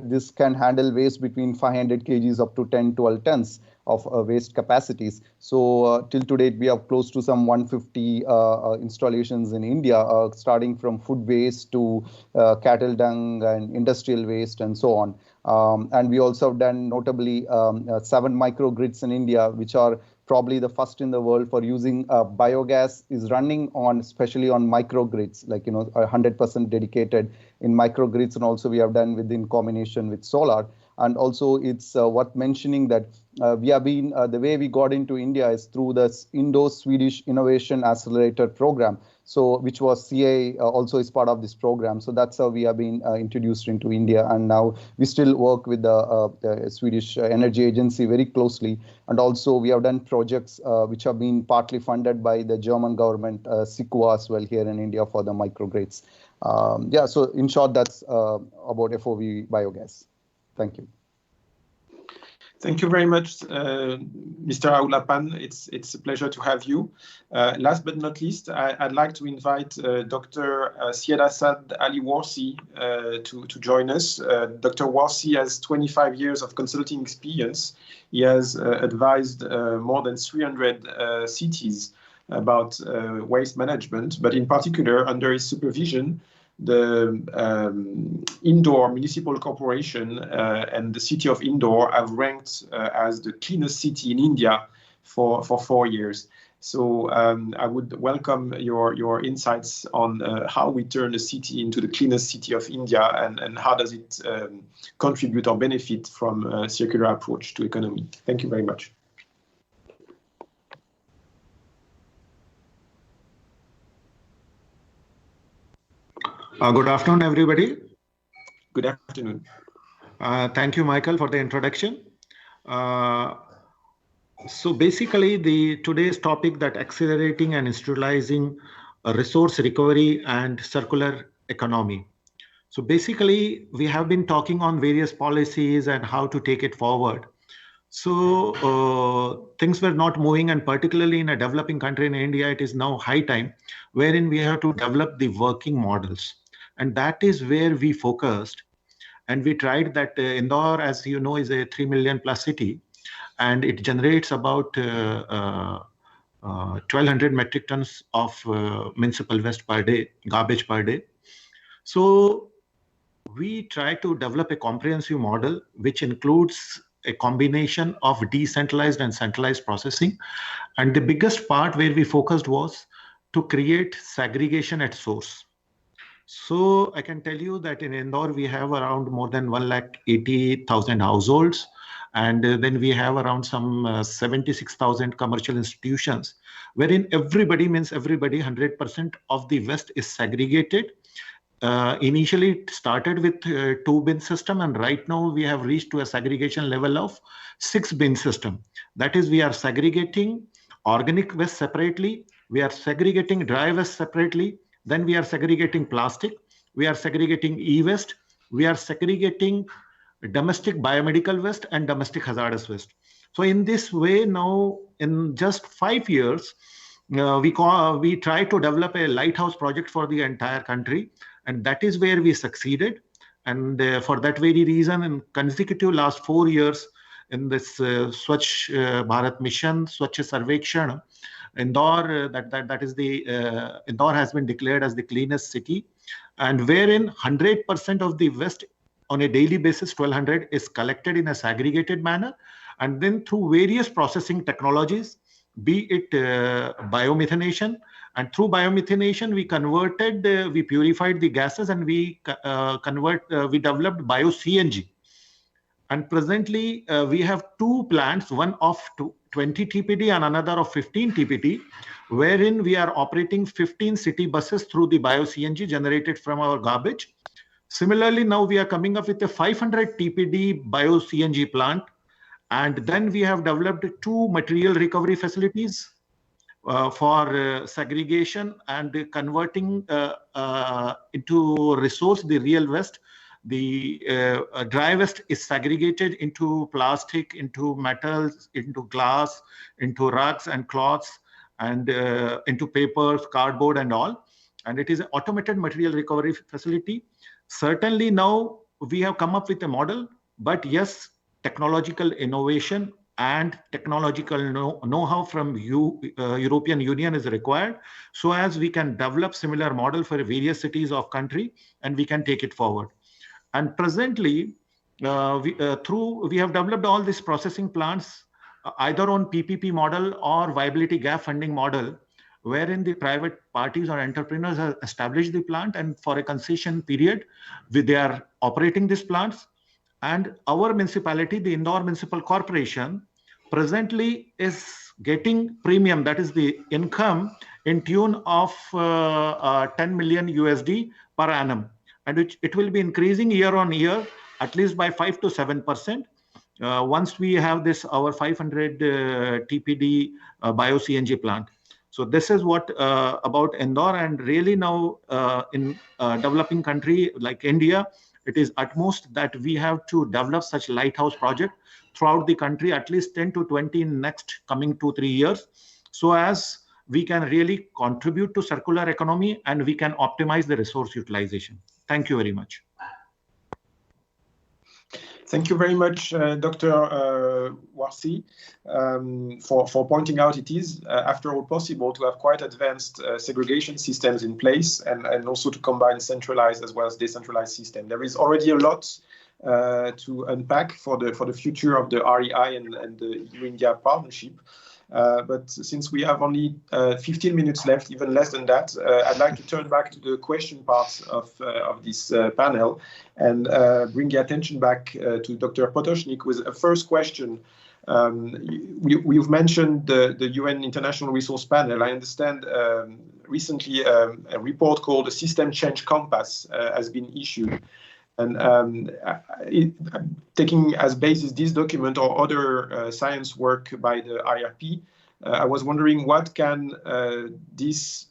This can handle waste between 500 kgs up to 10-12 tons of waste capacities. So till today, we have close to some 150 installations in India, starting from food waste to cattle dung and industrial waste and so on. And we also have done notably 7 microgrids in India, which are probably the first in the world for using biogas is running on, especially on microgrids, 100% dedicated in microgrids. And also we have done in combination with solar. And also it's worth mentioning that we have been, the way we got into India is through the Indo-Swedish Innovation Accelerator program. So which was CA also is part of this program. So that's how we have been introduced into India. And now we still work with the Swedish Energy Agency very closely. And also we have done projects which have been partly funded by the German government, SICUA as well here in India for the microgrids. Yeah, so in short, that's about FOV biogas. Thank you.
Thank you very much, Mr. Aulapan. It's a pleasure to have you. Last but not least, I'd like to invite Dr. Syed Ali Warsi to join us. Dr. Warsi has 25 years of consulting experience. He has advised more than 300 cities about waste management, but in particular, under his supervision, the Indore Municipal Corporation and the city of Indore have ranked as the cleanest city in India for 4 years. So I would welcome your insights on how we turn a city into the cleanest city of India and how does it contribute or benefit from a circular approach to economy. Thank you very much.
Good afternoon, everybody.
Good afternoon.
Thank you, Michael, for the introduction. So basically, today's topic that accelerating and institutionalizing resource recovery and circular economy. So basically, we have been talking on various policies and how to take it forward. So things were not moving, and particularly in a developing country in India, it is now high time wherein we have to develop the working models. And that is where we focused. And we tried that Indore, as you know, is a 3 million plus city, and it generates about 1,200 metric tons of municipal waste per day, garbage per day. So we try to develop a comprehensive model which includes a combination of decentralized and centralized processing. And the biggest part where we focused was to create segregation at source. So I can tell you that in Indore, we have around more than 180,000 households. And then we have around some 76,000 commercial institutions, wherein everybody means everybody, 100% of the waste is segregated. Initially, it started with 2-bin system, and right now we have reached to a segregation level of 6-bin system. That is, we are segregating organic waste separately, we are segregating dry waste separately, then we are segregating plastic, we are segregating e-waste, we are segregating domestic biomedical waste and domestic hazardous waste. So in this way, now in just 5 years, we try to develop a lighthouse project for the entire country, and that is where we succeeded. And for that very reason, in consecutive last 4 years in this Swachh Bharat mission, Swachh Sarvekshan, Indore, that is the Indore has been declared as the cleanest city, and wherein 100% of the waste on a daily basis, 1,200, is collected in a segregated manner, and then through various processing technologies, be it biomethanation, and through biomethanation we converted, we purified the gases, and we developed bio-CNG. And presently we have 2 plants, one of 20 TPD and another of 15 TPD, wherein we are operating 15 city buses through the bio-CNG generated from our garbage. Similarly, now we are coming up with a 500 TPD bio-CNG plant, and then we have developed 2 material recovery facilities for segregation and converting into resource the real waste. The dry waste is segregated into plastic, into metals, into glass, into rugs and cloths, and into papers, cardboard and all. And it is an automated material recovery facility. Certainly now we have come up with a model, but yes, technological innovation and technological know-how from European Union is required, so as we can develop similar model for various cities of country, and we can take it forward. And presently, we have developed all these processing plants either on PPP model or viability gap funding model, wherein the private parties or entrepreneurs have established the plant, and for a concession period, they are operating these plants. And our municipality, the Indore Municipal Corporation, presently is getting premium, that is the income in tune of 10 million USD per annum. And it will be increasing year on year, at least by 5 to 7%. Once we have this, our 500 TPD bio-CNG plant. So this is what about Indore, and really now in developing country like India, it is utmost that we have to develop such lighthouse project throughout the country, at least 10 to 20 in next coming 2-3 years, so as we can really contribute to circular economy and we can optimize the resource utilization. Thank you very much.
Thank you very much, Dr. Warsi, for pointing out it is, after all, possible to have quite advanced segregation systems in place and also to combine centralized as well as decentralized system. There is already a lot to unpack for the future of the REI and the EU-India partnership. But since we have only 15 minutes left, even less than that, I'd like to turn back to the question part of this panel and bring the attention back to Dr. Potosnick with a first question. We've mentioned the UN International Resource Panel. I understand recently a report called the System Change Compass has been issued. And taking as basis this document or other science work by the IRP, I was wondering what can this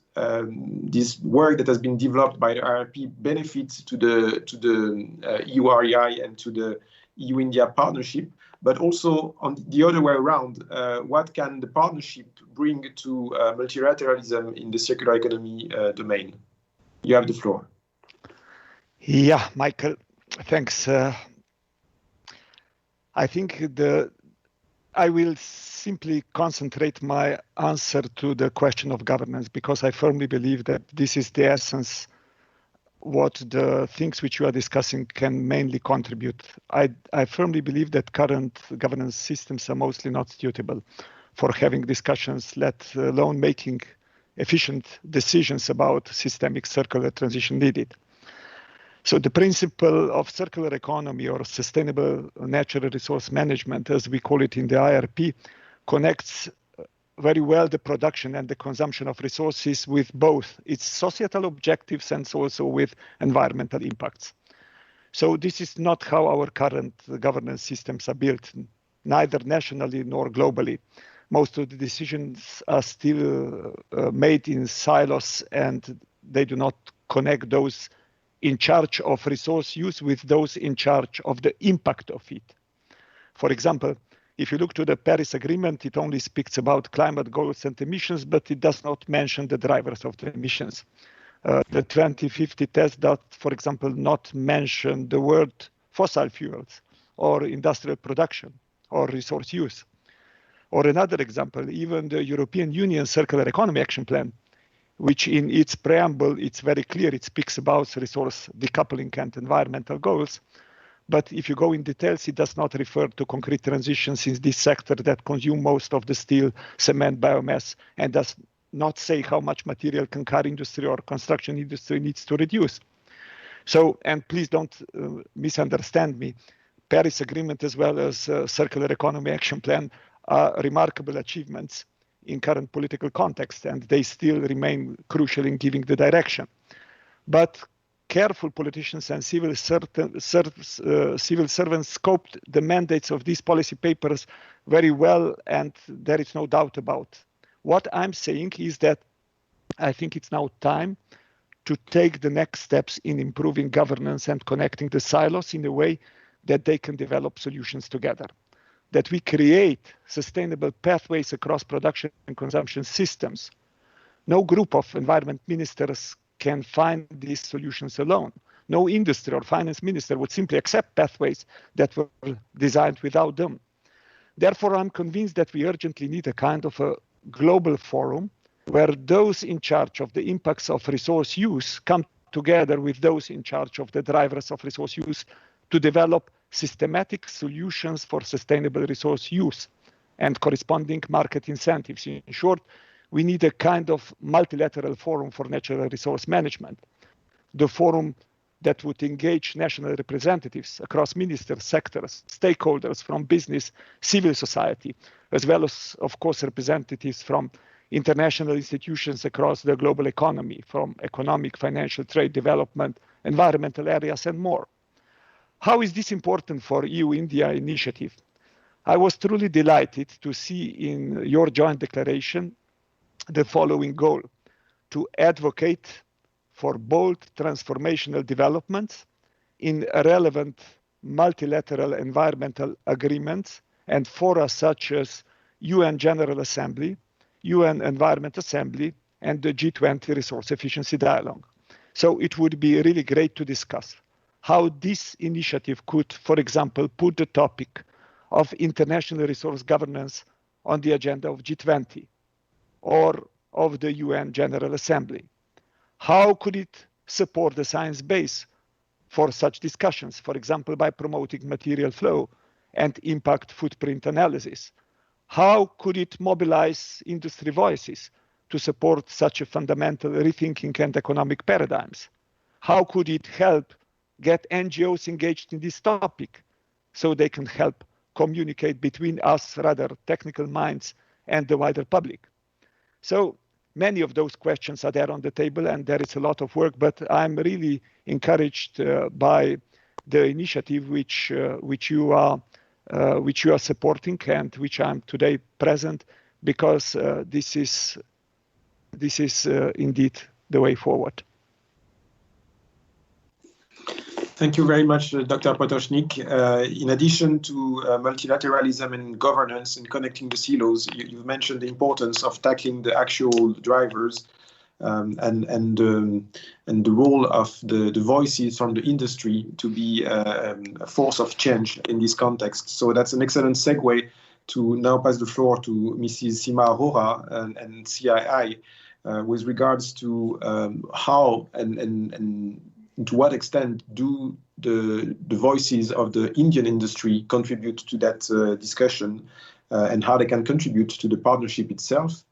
work that has been developed by the IRP benefit to the EU REI and to the EU-India partnership, but also on the other way around, what can the partnership bring to multilateralism in the circular economy domain? You have the floor.
Yeah, Michael, thanks. I think I will simply concentrate my answer to the question of governance, because I firmly believe that this is the essence what the things which you are discussing can mainly contribute. I firmly believe that current governance systems are mostly not suitable for having discussions, let alone making efficient decisions about systemic circular transition needed. So the principle of circular economy or sustainable natural resource management, as we call it in the IRP, connects very well the production and the consumption of resources with both its societal objectives and also with environmental impacts. So this is not how our current governance systems are built, neither nationally nor globally. Most of the decisions are still made in silos, and they do not connect those in charge of resource use with those in charge of the impact of it. For example, if you look to the Paris Agreement, it only speaks about climate goals and emissions, but it does not mention the drivers of the emissions. The 2050 test does, for example, not mention the word fossil fuels or industrial production or resource use. Or another example, even the European Union Circular Economy Action Plan, which in its preamble, it's very clear, it speaks about resource decoupling and environmental goals. But if you go in details, it does not refer to concrete transitions in this sector that consume most of the steel, cement, biomass, and does not say how much material car industry or construction industry needs to reduce. So, and please don't misunderstand me, Paris Agreement as well as Circular Economy Action Plan are remarkable achievements in current political context, and they still remain crucial in giving the direction. But careful politicians and civil servants scoped the mandates of these policy papers very well, and there is no doubt about. What I'm saying is that I think it's now time to take the next steps in improving governance and connecting the silos in a way that they can develop solutions together, that we create sustainable pathways across production and consumption systems. No group of environment ministers can find these solutions alone. No industry or finance minister would simply accept pathways that were designed without them. Therefore, I'm convinced that we urgently need a kind of a global forum where those in charge of the impacts of resource use come together with those in charge of the drivers of resource use to develop systematic solutions for sustainable resource use and corresponding market incentives. In short, we need a kind of multilateral forum for natural resource management. The forum that would engage national representatives across ministers, sectors, stakeholders from business, civil society, as well as, of course, representatives from international institutions across the global economy, from economic, financial, trade, development, environmental areas, and more. How is this important for EU-India initiative? I was truly delighted to see in your joint declaration the following goal: to advocate for bold transformational developments in relevant multilateral environmental agreements and fora such as UN General Assembly, UN Environment Assembly, and the G20 Resource Efficiency Dialogue. So it would be really great to discuss how this initiative could, for example, put the topic of international resource governance on the agenda of G20 or of the UN General Assembly. How could it support the science base for such discussions, for example, by promoting material flow and impact footprint analysis? How could it mobilize industry voices to support such a fundamental rethinking and economic paradigms? How could it help get NGOs engaged in this topic so they can help communicate between us, rather technical minds, and the wider public? So many of those questions are there on the table, and there is a lot of work, but I'm really encouraged by the initiative which you are supporting and which I'm today present, because this is indeed the way forward.
Thank you very much, Dr. Potosnick. In addition to multilateralism and governance and connecting the silos, you've mentioned the importance of tackling the actual drivers and the role of the voices from the industry to be a force of change in this context. So that's an excellent segue to now pass the floor to Mrs. Simar Hora and CII with regards to how and to what extent do the voices of the Indian industry contribute to that discussion and how they can contribute to the partnership itself.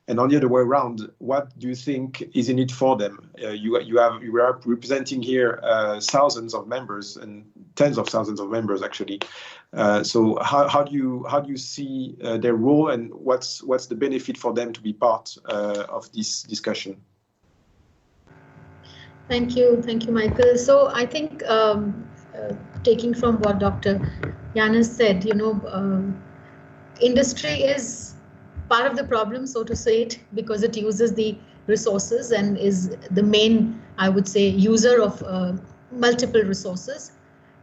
And on the other way around, what do you think is in it for them? You are representing here thousands of members and tens of thousands of members, actually. So how do you see their role, and what's the benefit for them to be part of this discussion?
Thank you, Michael. So I think taking from what Dr. Janis said, industry is part of the problem, so to say it, because it uses the resources and is the main, I would say, user of multiple resources.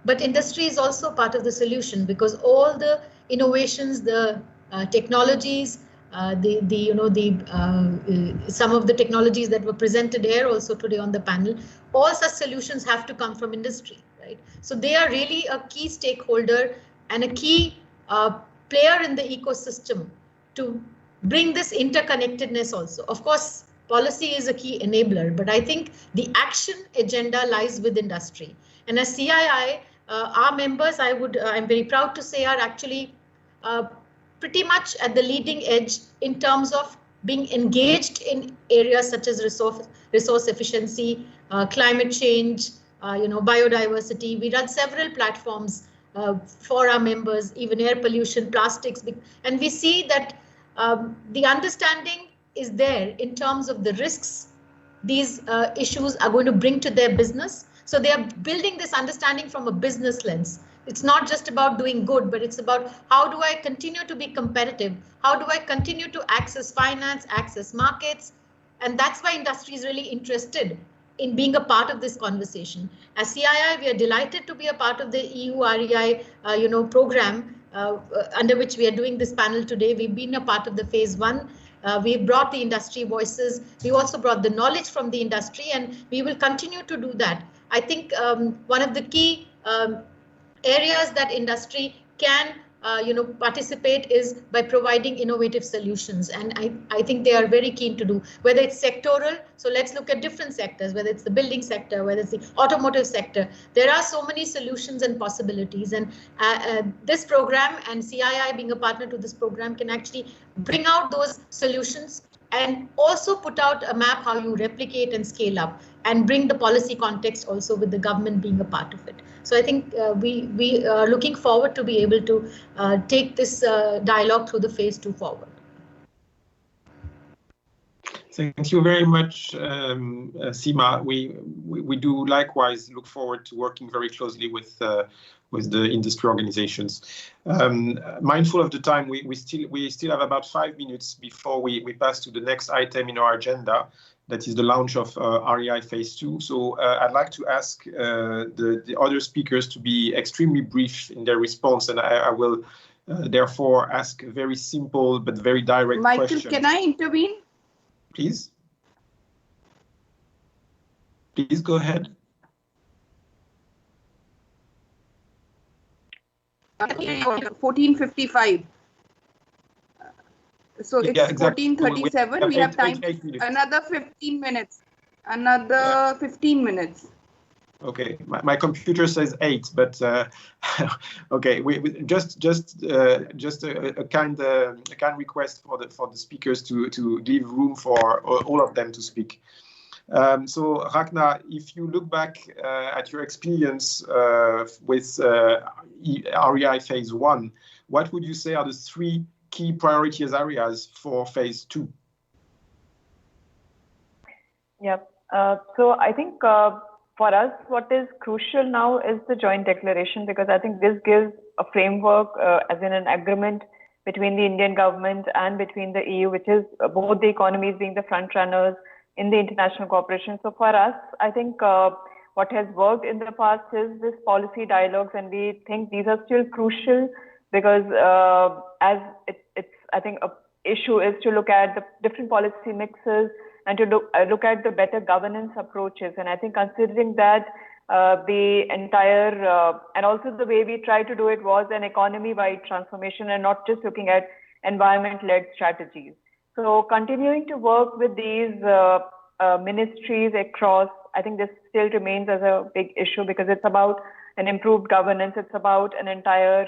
But industry is also part of the solution, because all the innovations, the technologies, some of the technologies that were presented here also today on the panel, all such solutions have to come from industry, right? So they are really a key stakeholder and a key player in the ecosystem to bring this interconnectedness also. Of course, policy is a key enabler, but I think the action agenda lies with industry. And as CII, our members, I'm very proud to say, are actually pretty much at the leading edge in terms of being engaged in areas such as resource efficiency, climate change, biodiversity. We run several platforms for our members, even air pollution, plastics, and we see that the understanding is there in terms of the risks these issues are going to bring to their business. So they are building this understanding from a business lens. It's not just about doing good, but it's about how do I continue to be competitive? How do I continue to access finance, access markets? And that's why industry is really interested in being a part of this conversation. As CII, we are delighted to be a part of the EU REI program under which we are doing this panel today. We've been a part of the phase 1. We brought the industry voices. We also brought the knowledge from the industry, and we will continue to do that. I think one of the key areas that industry can participate is by providing innovative solutions, and I think they are very keen to do, whether it's sectoral. So let's look at different sectors, whether it's the building sector, whether it's the automotive sector. There are so many solutions and possibilities, and this program and CII being a partner to this program can actually bring out those solutions and also put out a map how you replicate and scale up. and bring the policy context also with the government being a part of it. So I think we are looking forward to be able to take this dialogue through the phase 2 forward.
Thank you very much, Simar. We do likewise look forward to working very closely with the industry organizations. Mindful of the time, we still have about 5 minutes before we pass to the next item in our agenda, that is the launch of REI Phase 2. So I'd like to ask the other speakers to be extremely brief in their response, and I will therefore ask a very simple but very direct question.
Michael, can I intervene?
Please. Please go ahead.
14:55. So it's exactly. 14:37. We have time. Another 15 minutes. Another 15 minutes.
Okay, my computer says 8, but okay. We just a kind request for the speakers to leave room for all of them to speak. So Ragnar, if you look back at your experience with REI Phase 1, what would you say are the 3 key priorities areas for Phase 2?
Yep. So I think for us, what is crucial now is the joint declaration, because I think this gives a framework, as in an agreement between the Indian government and between the EU, which is both the economies being the front runners in the international cooperation. So for us, I think what has worked in the past is this policy dialogues, and we think these are still crucial because as it's I think a issue is to look at the different policy mixes and to look at the better governance approaches. And I think considering that the entire and also the way we tried to do it was an economy-wide transformation and not just looking at environment-led strategies. So continuing to work with these ministries across, I think this still remains as a big issue because it's about an improved governance. It's about an entire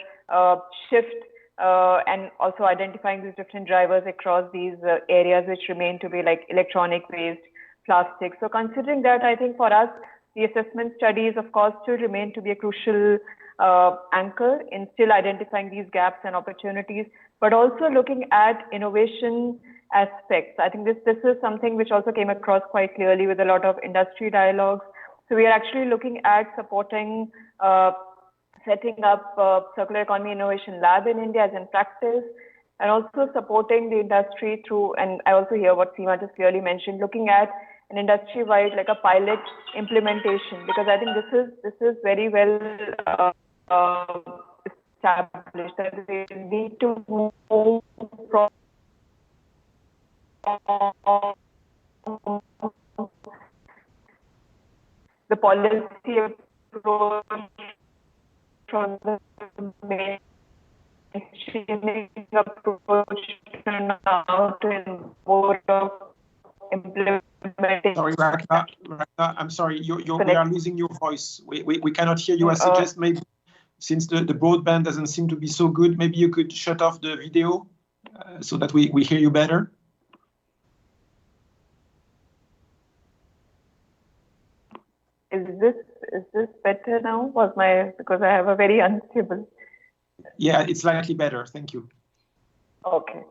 shift and also identifying these different drivers across these areas which remain to be like electronic waste, plastic. So considering that, I think for us, the assessment studies, of course, still remain to be a crucial anchor in still identifying these gaps and opportunities, but also looking at innovation aspects. I think this is something which also came across quite clearly with a lot of industry dialogues. So we are actually looking at supporting setting up Circular Economy Innovation Lab in India as in practice, and also supporting the industry through, and I also hear what Simar just clearly mentioned, looking at an industry-wide like a pilot implementation, because I think this is very well established that we need to move from the policy approach from the mainstreaming approach now to more of implementation.
Sorry, Ragnar, I'm sorry, we are losing your voice. We cannot hear you. I suggest maybe, since the broadband doesn't seem to be so good, maybe you could shut off the video so that we hear you better.
Is this better now? Because I have a very unstable.
Yeah, it's slightly better. Thank you.
Okay.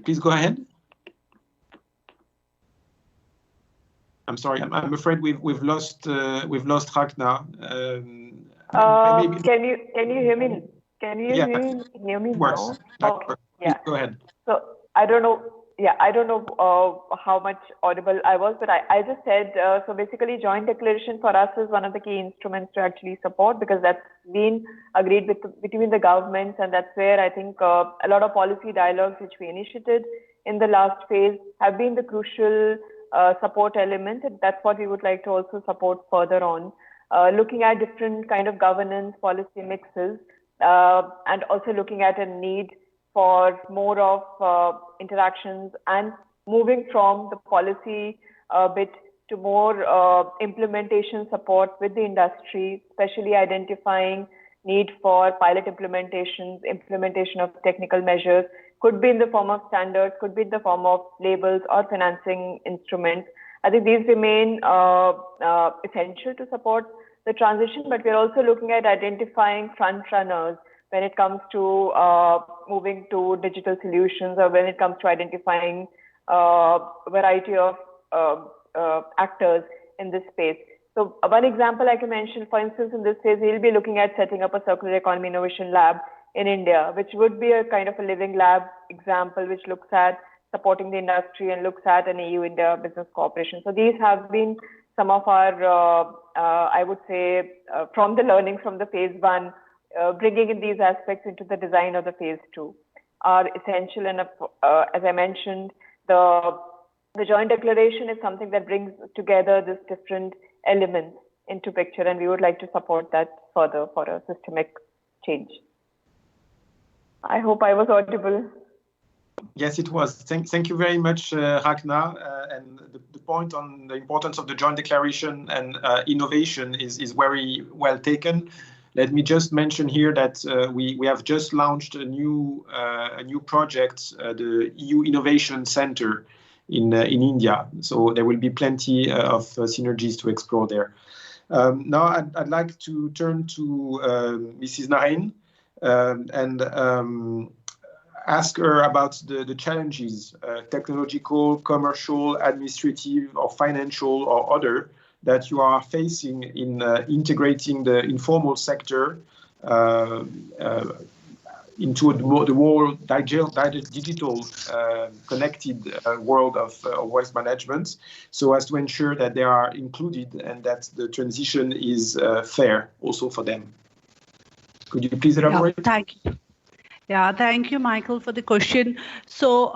Please go ahead. I'm sorry. I'm afraid we've lost Ragnar.
Maybe... Can you hear me? Can you hear me
works.
now? Okay.
Yeah. Go ahead.
So I don't know. Yeah, I don't know how much audible I was, but I just said, so basically joint declaration for us is one of the key instruments to actually support, because that's been agreed between the governments, and that's where I think a lot of policy dialogues which we initiated in the last phase have been the crucial support element, and that's what we would like to also support further on, looking at different kind of governance policy mixes, and also looking at a need for more of interactions and moving from the policy bit to more implementation support with the industry, especially identifying need for pilot implementation of technical measures, could be in the form of standards, could be in the form of labels or financing instruments. I think these remain essential to support the transition, but we're also looking at identifying front runners when it comes to moving to digital solutions, or when it comes to identifying a variety of actors in this space. So one example I can mention, for instance, in this phase, we'll be looking at setting up a circular economy innovation lab in India, which would be a kind of a living lab example, which looks at supporting the industry and looks at an EU-India business cooperation. So these have been some of our, I would say, from the learnings from the phase 1, bringing in these aspects into the design of the phase 2 are essential. And as I mentioned, the joint declaration is something that brings together these different elements into picture, and we would like to support that further for a systemic change. I hope I was audible.
Yes, it was. Thank you very much, Ragnar. And the point on the importance of the joint declaration and innovation is very well taken. Let me just mention here that we have just launched a new project, the EU Innovation Center in India. So there will be plenty of synergies to explore there. Now I'd like to turn to Mrs. Narain and ask her about the challenges, technological, commercial, administrative, or financial, or other, that you are facing in integrating the informal sector into the more digital, connected world of waste management, so as to ensure that they are included and that the transition is fair also for them. Could you please elaborate?
Yeah, thank you. Yeah, thank you, Michael, for the question. So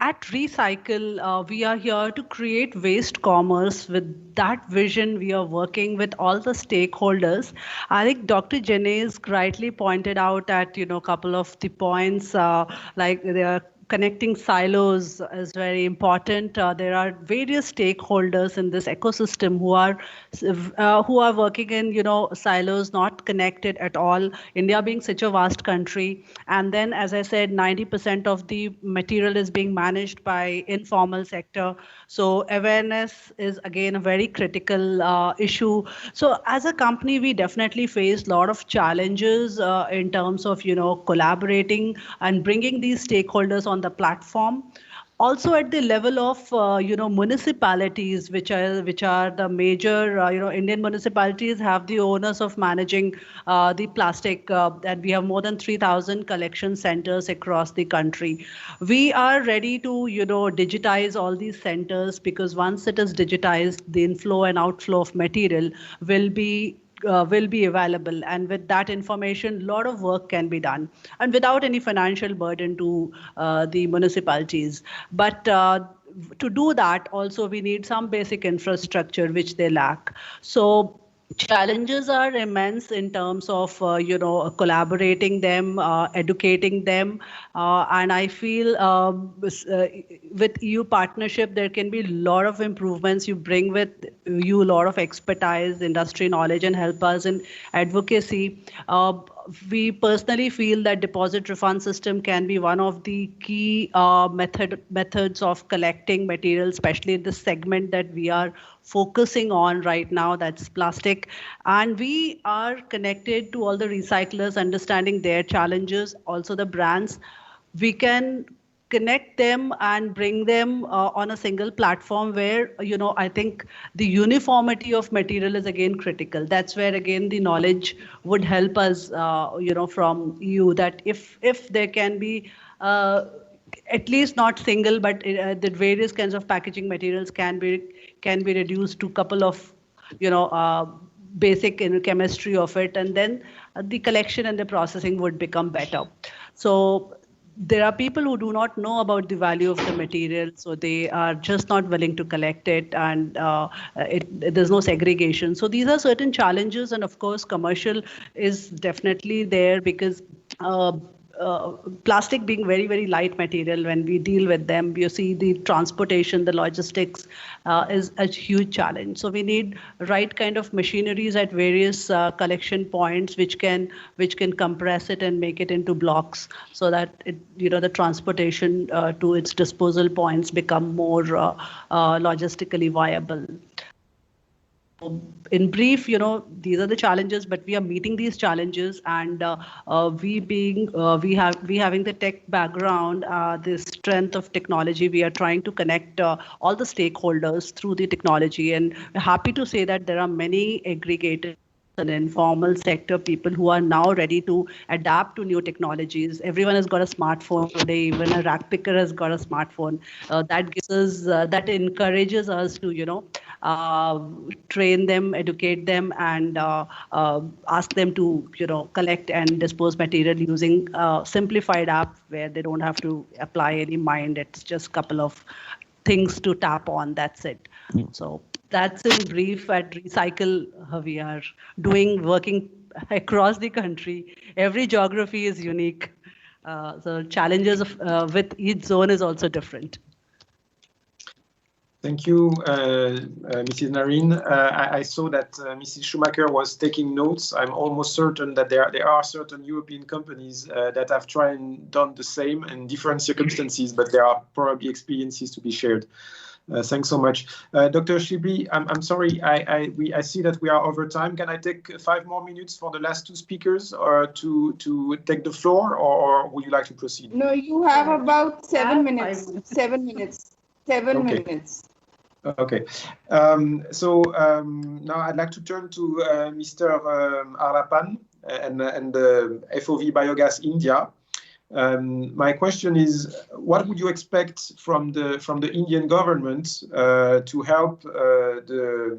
at Recycle, we are here to create waste commerce. With that vision, we are working with all the stakeholders. I think Dr. Janis rightly pointed out at, a couple of the points, like they are connecting silos is very important. There are various stakeholders in this ecosystem who are working in silos, not connected at all. India being such a vast country, and then as I said, 90% of the material is being managed by informal sector. So awareness is again a very critical issue. So as a company, we definitely face a lot of challenges in terms of collaborating and bringing these stakeholders on the platform. Also at the level of municipalities, which are the major Indian municipalities have the onus of managing the plastic, and we have more than 3,000 collection centers across the country. We are ready to digitize all these centers, because once it is digitized, the inflow and outflow of material will be available, and with that information, a lot of work can be done, and without any financial burden to the municipalities. But to do that, also we need some basic infrastructure which they lack. So challenges are immense in terms of collaborating them, educating them, and I feel with EU partnership there can be a lot of improvements. You bring with you a lot of expertise, industry knowledge, and help us in advocacy. We personally feel that deposit refund system can be one of the key methods of collecting materials, especially in the segment that we are focusing on right now, that's plastic. And we are connected to all the recyclers, understanding their challenges, also the brands. We can connect them and bring them on a single platform where, I think the uniformity of material is again critical. That's where again the knowledge would help us, from EU, that if there can be at least not single, but the various kinds of packaging materials can be reduced to a couple of, basic chemistry of it, and then the collection and the processing would become better. So there are people who do not know about the value of the material, so they are just not willing to collect it, and there's no segregation. So these are certain challenges, and of course commercial is definitely there, because plastic being very, very light material, when we deal with them, you see the transportation, the logistics is a huge challenge. So we need right kind of machineries at various collection points, which can compress it and make it into blocks, so that the transportation to its disposal points become more logistically viable. In brief, these are the challenges, but we are meeting these challenges, and we having the tech background, the strength of technology, we are trying to connect all the stakeholders through the technology, and we're happy to say that there are many aggregators and informal sector people who are now ready to adapt to new technologies. Everyone has got a smartphone today. Even a rack picker has got a smartphone. That gives us, that encourages us to, train them, educate them, and ask them to, collect and dispose material using simplified app where they don't have to apply any mind. It's just a couple of things to tap on. That's it. So that's in brief at Recycle. We are working across the country. Every geography is unique. So challenges with each zone is also different.
Thank you, Mrs. Narine. I saw that Mrs. Schomaker was taking notes. I'm almost certain that there are certain European companies that have tried and done the same in different circumstances, but there are probably experiences to be shared. Thanks so much. Dr. Shibi, I'm sorry, I see that we are over time. Can I take 5 more minutes for the last 2 speakers or to take the floor, or would you like to proceed?
No, you have about 7 minutes. 7 minutes. 7 minutes.
Okay. Now I'd like to turn to Mr. Arapan and FOV Biogas India. My question is, what would you expect from the Indian government to help the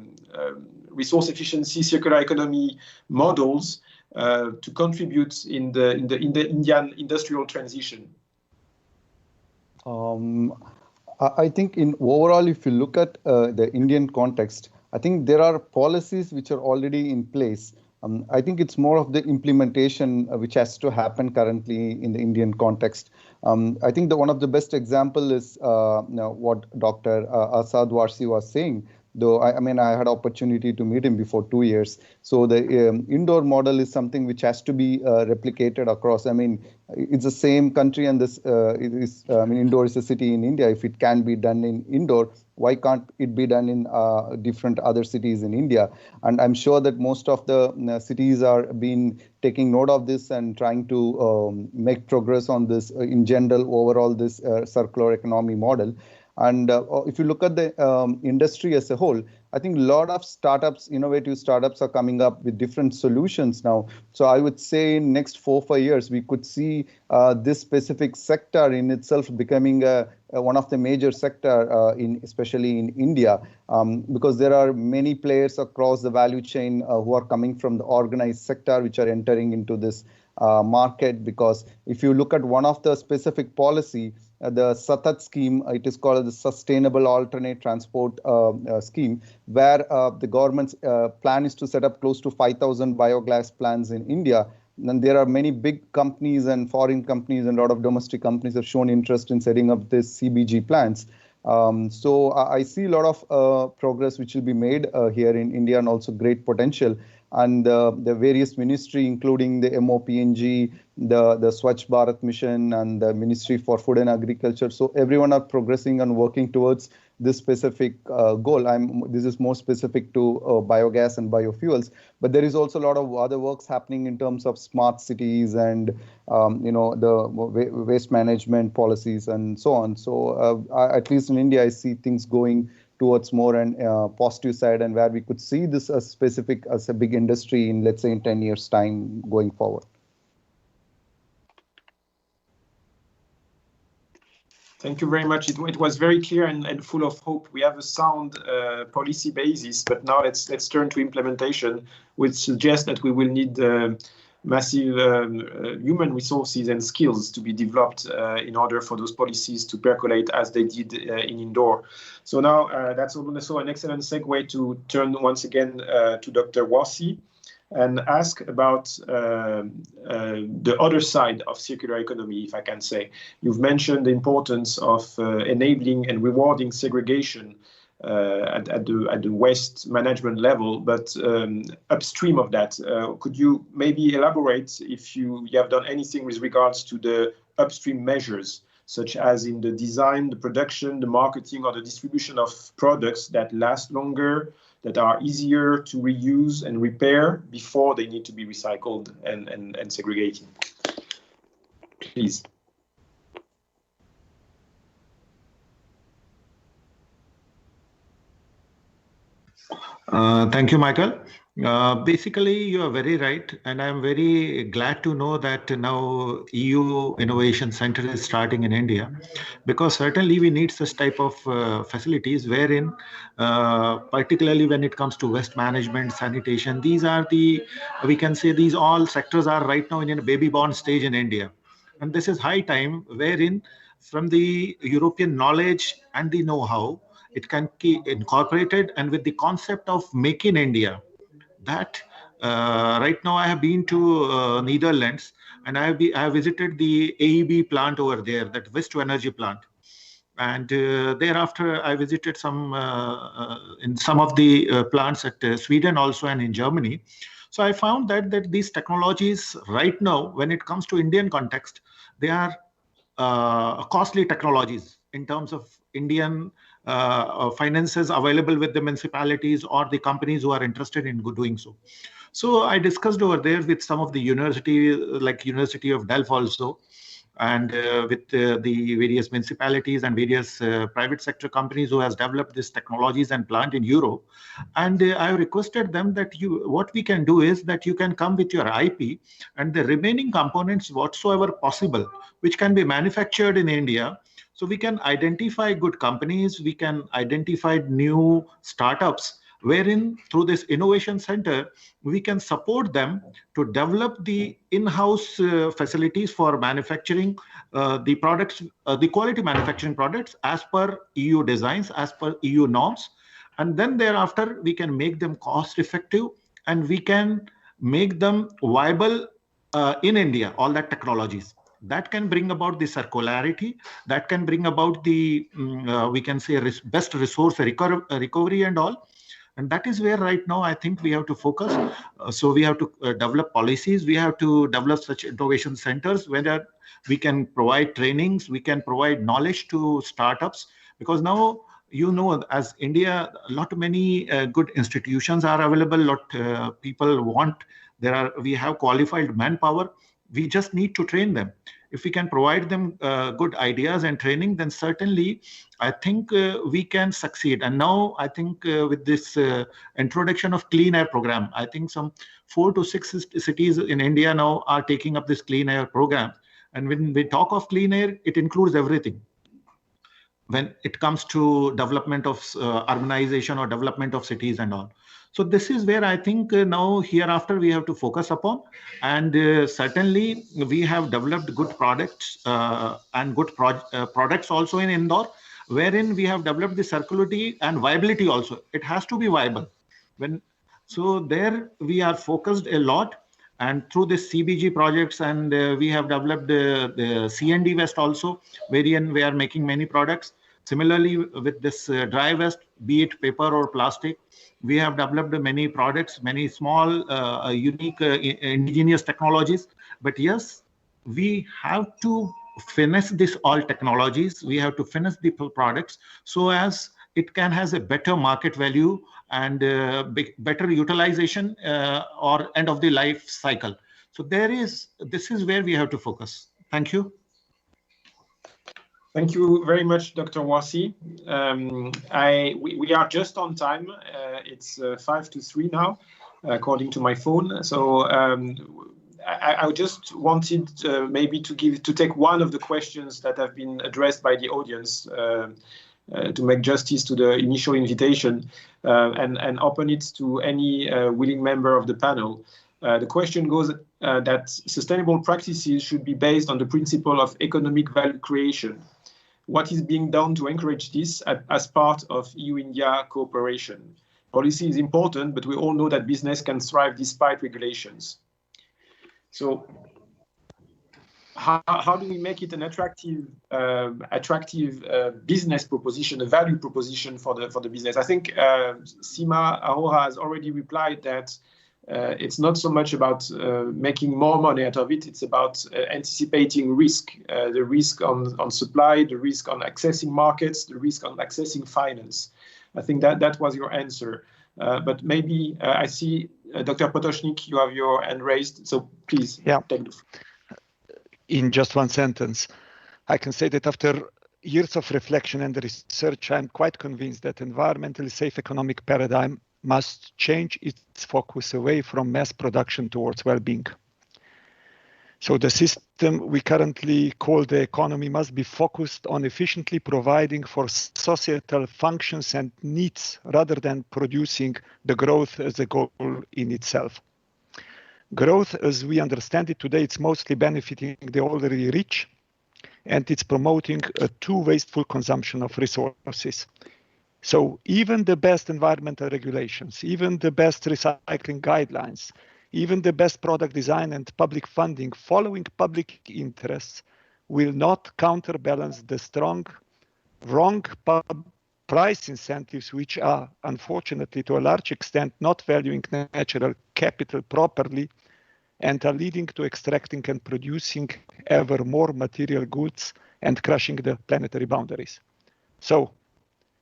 resource efficiency circular economy models to contribute in the Indian industrial transition?
I think in overall, if you look at the Indian context, I think there are policies which are already in place. I think it's more of the implementation which has to happen currently in the Indian context. I think one of the best example is what Dr. Asad Warsi was saying. Though I had opportunity to meet him before 2 years. So the indoor model is something which has to be replicated across. It's the same country, and this Indore is a city in India. If it can be done in Indore, why can't it be done in different other cities in India? And I'm sure that most of the cities are taking note of this and trying to make progress on this in general, overall, this circular economy model. And if you look at the industry as a whole, I think a lot of startups, innovative startups are coming up with different solutions now. So I would say in next 4 or 5 years, we could see this specific sector in itself becoming one of the major sector, especially in India, because there are many players across the value chain who are coming from the organized sector, which are entering into this market. Because if you look at one of the specific policy, the SATAT scheme, it is called the Sustainable Alternate Transport Scheme, where the government's plan is to set up close to 5,000 biogas plants in India. And there are many big companies and foreign companies and a lot of domestic companies have shown interest in setting up this CBG plants. So I see a lot of progress which will be made here in India, and also great potential. And the various ministry, including the MOPNG, the Swachh Bharat Mission, and the Ministry for Food and Agriculture. So everyone are progressing and working towards this specific goal. This is more specific to biogas and biofuels, but there is also a lot of other works happening in terms of smart cities and the waste management policies and so on. So at least in India, I see things going towards more and positive side, and where we could see this as a big industry in, let's say, in 10 years time going forward.
Thank you very much. It was very clear and full of hope. We have a sound policy basis, but now let's turn to implementation, which suggests that we will need massive human resources and skills to be developed in order for those policies to percolate as they did in Indore. So now that's also an excellent segue to turn once again to Dr. Warsi. and ask about the other side of circular economy, if I can say. You've mentioned the importance of enabling and rewarding segregation at the waste management level, but upstream of that, could you maybe elaborate if you have done anything with regards to the upstream measures, such as in the design, the production, the marketing, or the distribution of products that last longer, that are easier to reuse and repair before they need to be recycled and segregated? Please.
Thank you, Michael. Basically, you are very right, and I'm very glad to know that now EU Innovation Center is starting in India, because certainly we need such type of facilities wherein, particularly when it comes to waste management, sanitation, these are we can say these all sectors are right now in a baby born stage in India. And this is high time wherein from the European knowledge and the know-how, it can be incorporated, and with the concept of Make in India, that right now I have been to Netherlands, and I have visited the AEB plant over there, that waste to energy plant. And thereafter, I visited in some of the plants at Sweden also and in Germany. So I found that these technologies right now, when it comes to Indian context, they are costly technologies in terms of Indian finances available with the municipalities or the companies who are interested in doing so. So I discussed over there with some of the university, like University of Delft also, and with the various municipalities and various private sector companies who has developed these technologies and plant in Europe. And I requested them that what we can do is that you can come with your IP and the remaining components whatsoever possible, which can be manufactured in India. So we can identify good companies, we can identify new startups, wherein through this innovation center, we can support them to develop the in-house facilities for manufacturing the products, the quality manufacturing products as per EU designs, as per EU norms. And then thereafter, we can make them cost effective and we can make them viable in India, all that technologies. That can bring about the circularity, that can bring about the, we can say, best resource recovery and all. And that is where right now I think we have to focus. So we have to develop policies. We have to develop such innovation centers where we can provide trainings, we can provide knowledge to startups. Because now, you know, as India, many good institutions are available. People want. We have qualified manpower. We just need to train them. If we can provide them good ideas and training, then certainly I think we can succeed. And now I think with this introduction of clean air program, I think some 4 to 6 cities in India now are taking up this clean air program. And when we talk of clean air, it includes everything. When it comes to development of urbanization or development of cities and all. So this is where I think now hereafter we have to focus upon. And certainly we have developed good products and good products also in Indore, wherein we have developed the circularity and viability also. It has to be viable. So there we are focused a lot. And through this CBG projects, and we have developed the CND waste also, wherein we are making many products. Similarly, with this dry waste, be it paper or plastic, we have developed many products, many small, unique, indigenous technologies. But yes, we have to finesse this all technologies. We have to finesse the products so as it can has a better market value and better utilization or end of the life cycle. So this is where we have to focus. Thank you.
Thank you very much, Dr. Wasi. We are just on time. It's 5 to 3 now, according to my phone. So I just wanted maybe to take one of the questions that have been addressed by the audience to make justice to the initial invitation and open it to any willing member of the panel. The question goes that sustainable practices should be based on the principle of economic value creation. What is being done to encourage this as part of EU-India cooperation? Policy is important, but we all know that business can thrive despite regulations. So how do we make it an attractive business proposition, a value proposition for the business? I think Simar Hora has already replied that it's not so much about making more money out of it. It's about anticipating risk, the risk on supply, the risk on accessing markets, the risk on accessing finance. I think that was your answer. But maybe I see Dr. Potosnick, you have your hand raised. So please take the floor.
In just one sentence, I can say that after years of reflection and research, I'm quite convinced that environmentally safe economic paradigm must change its focus away from mass production towards well-being. So the system we currently call the economy must be focused on efficiently providing for societal functions and needs rather than producing the growth as a goal in itself. Growth, as we understand it today, it's mostly benefiting the already rich, and it's promoting a too wasteful consumption of resources. So even the best environmental regulations, even the best recycling guidelines, even the best product design and public funding following public interests will not counterbalance the strong, wrong price incentives, which are unfortunately to a large extent not valuing natural capital properly and are leading to extracting and producing ever more material goods and crushing the planetary boundaries. So,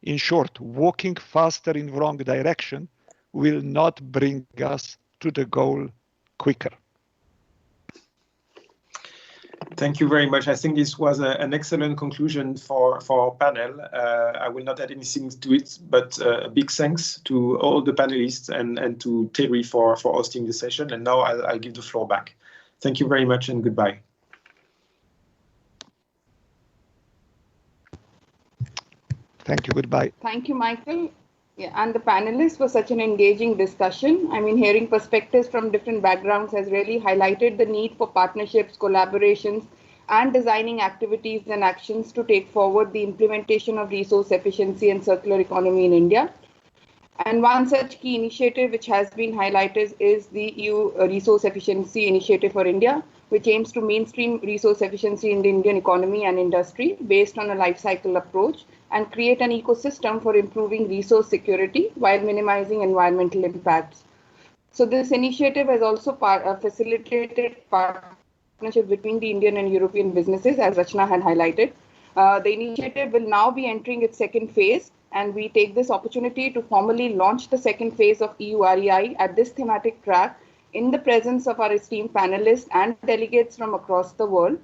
in short, walking faster in wrong direction will not bring us to the goal quicker.
Thank you very much. I think this was an excellent conclusion for our panel. I will not add anything to it, but a big thanks to all the panelists and to Terry for hosting the session. And now I'll give the floor back. Thank you very much and goodbye.
Thank you. Goodbye.
Thank you, Michael. Yeah, and the panelists for such an engaging discussion. I mean, hearing perspectives from different backgrounds has really highlighted the need for partnerships, collaborations, and designing activities and actions to take forward the implementation of resource efficiency and circular economy in India. And one such key initiative which has been highlighted is the EU Resource Efficiency Initiative for India, which aims to mainstream resource efficiency in the Indian economy and industry based on a life cycle approach and create an ecosystem for improving resource security while minimizing environmental impacts. So this initiative has also facilitated partnership between the Indian and European businesses, as Rachna had highlighted. The initiative will now be entering its second phase, and we take this opportunity to formally launch the second phase of EU REI at this thematic track in the presence of our esteemed panelists and delegates from across the world.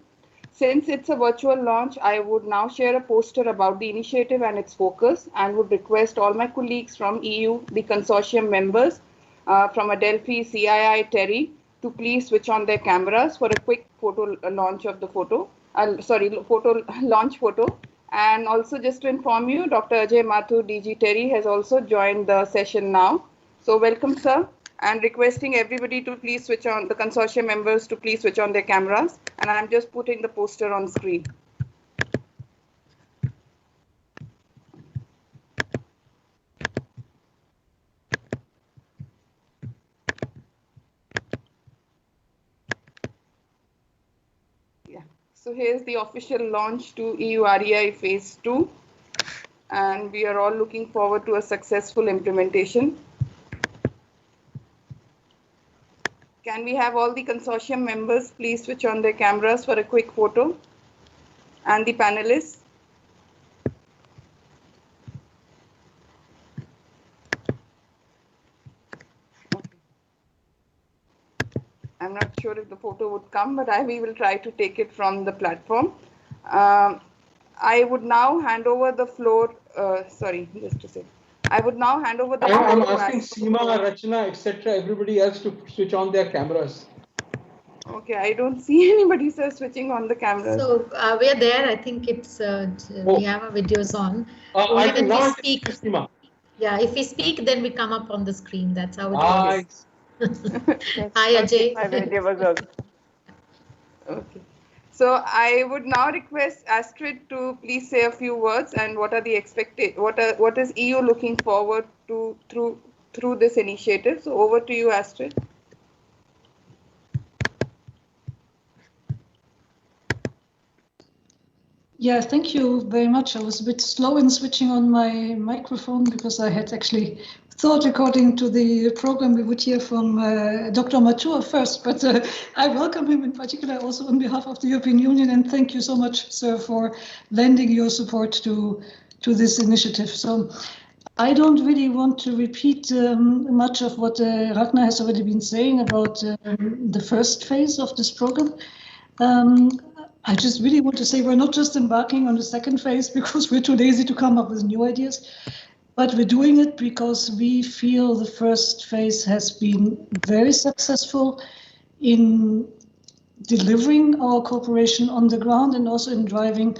Since it's a virtual launch, I would now share a poster about the initiative and its focus, and would request all my colleagues from EU, the consortium members, from Adelphi, CII, Terry, to please switch on their cameras for a quick photo launch of the photo. Launch photo. And also just to inform you, Dr. Ajay Mathur, DG Terry, has also joined the session now. So welcome, sir. And requesting everybody to please switch on, the consortium members to please switch on their cameras. And I'm just putting the poster on screen. Yeah, so here's the official launch to EU REI Phase 2. And we are all looking forward to a successful implementation. Can we have all the consortium members please switch on their cameras for a quick photo? And the panelists. I'm not sure if the photo would come, but we will try to take it from the platform. I would now hand over the floor. Sorry, just a second. I would now hand over the floor.
I'm asking Simar, Rachna, etc., everybody else to switch on their cameras.
Okay, I don't see anybody, sir, switching on the cameras.
So we are there. I think it's we have our videos on.
I can now
speak.
Simar.
Yeah, if we speak, then we come up on the screen. That's how it
works.
Hi, Ajay.
My video was also.
Okay. So I would now request Astrid to please say a few words and what are the what is EU looking forward to through through this initiative. So over to you, Astrid.
Yeah, thank you very much. I was a bit slow in switching on my microphone because I had actually thought, according to the program, we would hear from Dr. Mathur first, but I welcome him in particular also on behalf of the European Union, and thank you so much, sir, for lending your support to this initiative. So I don't really want to repeat much of what Ragnar has already been saying about the first phase of this program. I just really want to say we're not just embarking on the second phase because we're too lazy to come up with new ideas, but we're doing it because we feel the first phase has been very successful in delivering our cooperation on the ground and also in driving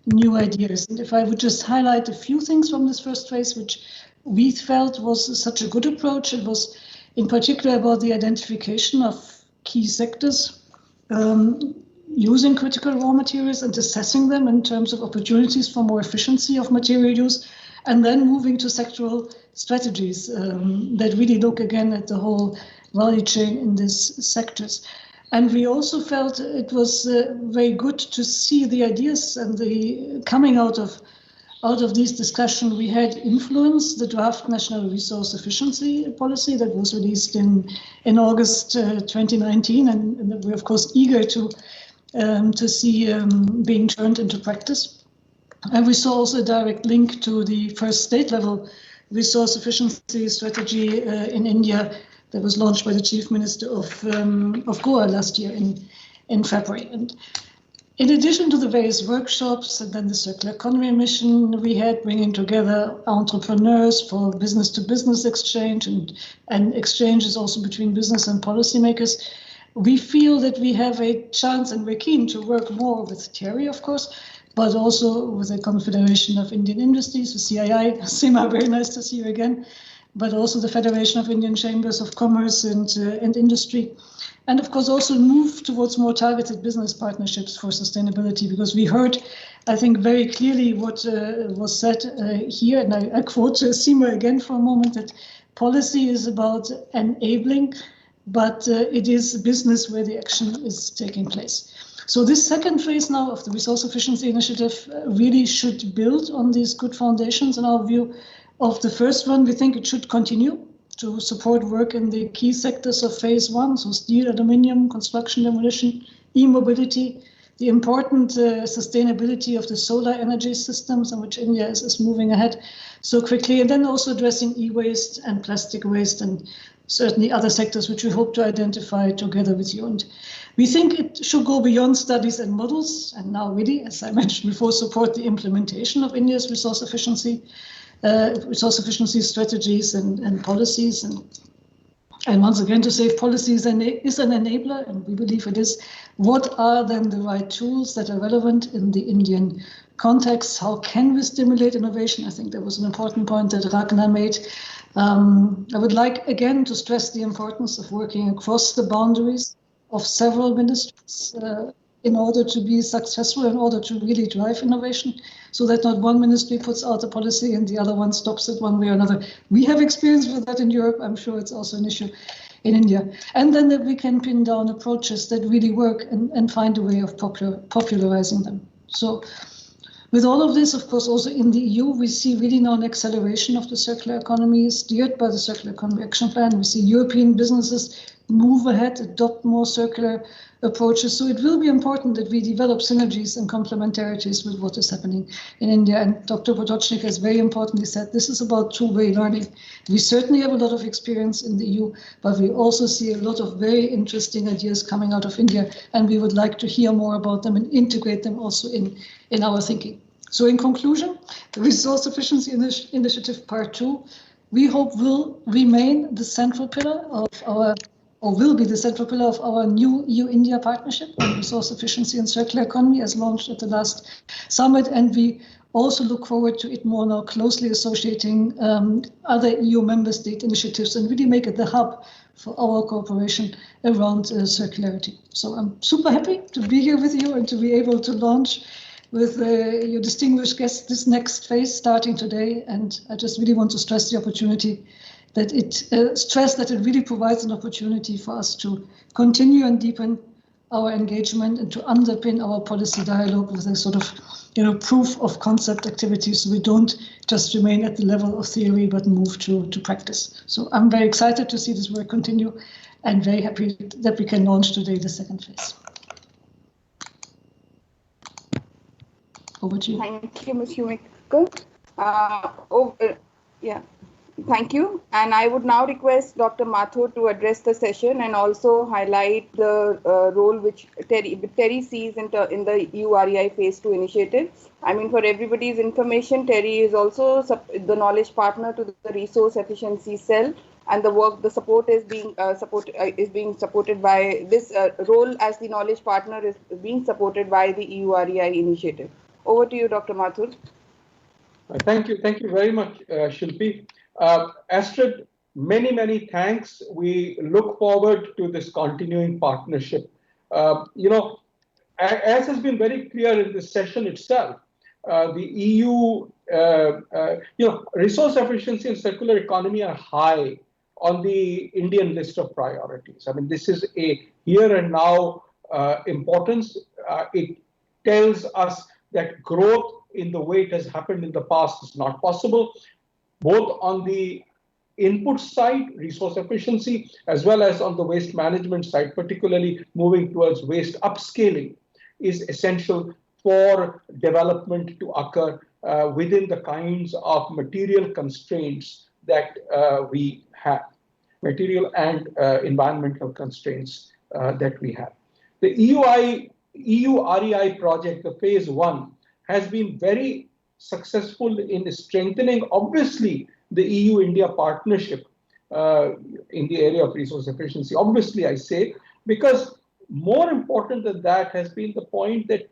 new ideas. And if I would just highlight a few things from this first phase, which we felt was such a good approach, it was in particular about the identification of key sectors, using critical raw materials and assessing them in terms of opportunities for more efficiency of material use, and then moving to sectoral strategies that really look again at the whole value chain in these sectors. And we also felt it was very good to see the ideas and the coming out of this discussion. We had influenced the draft National Resource Efficiency Policy that was released in August 2019, and we're of course eager to see being turned into practice. And we saw also a direct link to the first state-level resource efficiency strategy in India that was launched by the Chief Minister of Goa last year in February. And in addition to the various workshops and then the circular economy mission we had, bringing together entrepreneurs for business-to-business exchange and exchanges also between business and policymakers, we feel that we have a chance, and we're keen to work more with TERI, of course, but also with the Confederation of Indian Industries, the CII. Simar, very nice to see you again, but also the Federation of Indian Chambers of Commerce and Industry. And of course, also move towards more targeted business partnerships for sustainability, because we heard, I think, very clearly what was said here, and I quote Simar again for a moment, that policy is about enabling, but it is business where the action is taking place. So this second phase now of the Resource Efficiency Initiative really should build on these good foundations in our view of the first one. We think it should continue to support work in the key sectors of phase one, so steel, aluminium, construction, demolition, e-mobility, the important sustainability of the solar energy systems in which India is moving ahead so quickly, and then also addressing e-waste and plastic waste and certainly other sectors which we hope to identify together with you. And we think it should go beyond studies and models, and now really, as I mentioned before, support the implementation of India's resource efficiency strategies and policies. And once again, to say if policy is an enabler, and we believe it is, what are then the right tools that are relevant in the Indian context? How can we stimulate innovation? I think that was an important point that Ragnar made. I would like again to stress the importance of working across the boundaries of several ministries in order to be successful, in order to really drive innovation, so that not one ministry puts out a policy and the other one stops it one way or another. We have experience with that in Europe. I'm sure it's also an issue in India. And then that we can pin down approaches that really work and find a way of popularizing them. So with all of this, of course, also in the EU, we see really now an acceleration of the circular economy steered by the Circular Economy Action Plan. We see European businesses move ahead, adopt more circular approaches. So it will be important that we develop synergies and complementarities with what is happening in India. And Dr. Potosnick has very importantly said this is about two-way learning. We certainly have a lot of experience in the EU, but we also see a lot of very interesting ideas coming out of India, and we would like to hear more about them and integrate them also in our thinking. So in conclusion, the Resource Efficiency Initiative Part 2, we hope will remain the central pillar of our, or will be the central pillar of our new EU-India partnership on resource efficiency and circular economy as launched at the last summit. And we also look forward to it more now closely associating other EU member state initiatives and really make it the hub for our cooperation around circularity. So I'm super happy to be here with you and to be able to launch with your distinguished guests this next phase starting today. And I just really want to stress the opportunity that it stressed that it really provides an opportunity for us to continue and deepen our engagement and to underpin our policy dialogue with a sort of, proof of concept activities, so we don't just remain at the level of theory but move to practice. So I'm very excited to see this work continue and very happy that we can launch today the second phase. Over to you.
Thank you, Ms. Schomaker. Thank you. And I would now request Dr. Mathur to address the session and also highlight the role which Terry sees in the EU REI Phase 2 initiative. I mean, for everybody's information, Terry is also the knowledge partner to the resource efficiency cell, and the support is being supported by this role as the knowledge partner is being supported by the EU REI initiative. Over to you, Dr. Mathur.
Thank you very much, Shilpi. Astrid, many thanks. We look forward to this continuing partnership. As has been very clear in this session itself, the EU, resource efficiency and circular economy are high on the Indian list of priorities. I mean, this is a here and now importance. It tells us that growth in the way it has happened in the past is not possible, both on the input side, resource efficiency, as well as on the waste management side, particularly moving towards waste upscaling is essential for development to occur within the kinds of material constraints that we have, material and environmental constraints that we have. The EU REI project, the phase 1, has been very successful in strengthening, obviously, the EU-India partnership in the area of resource efficiency. Obviously, I say, because more important than that has been the point that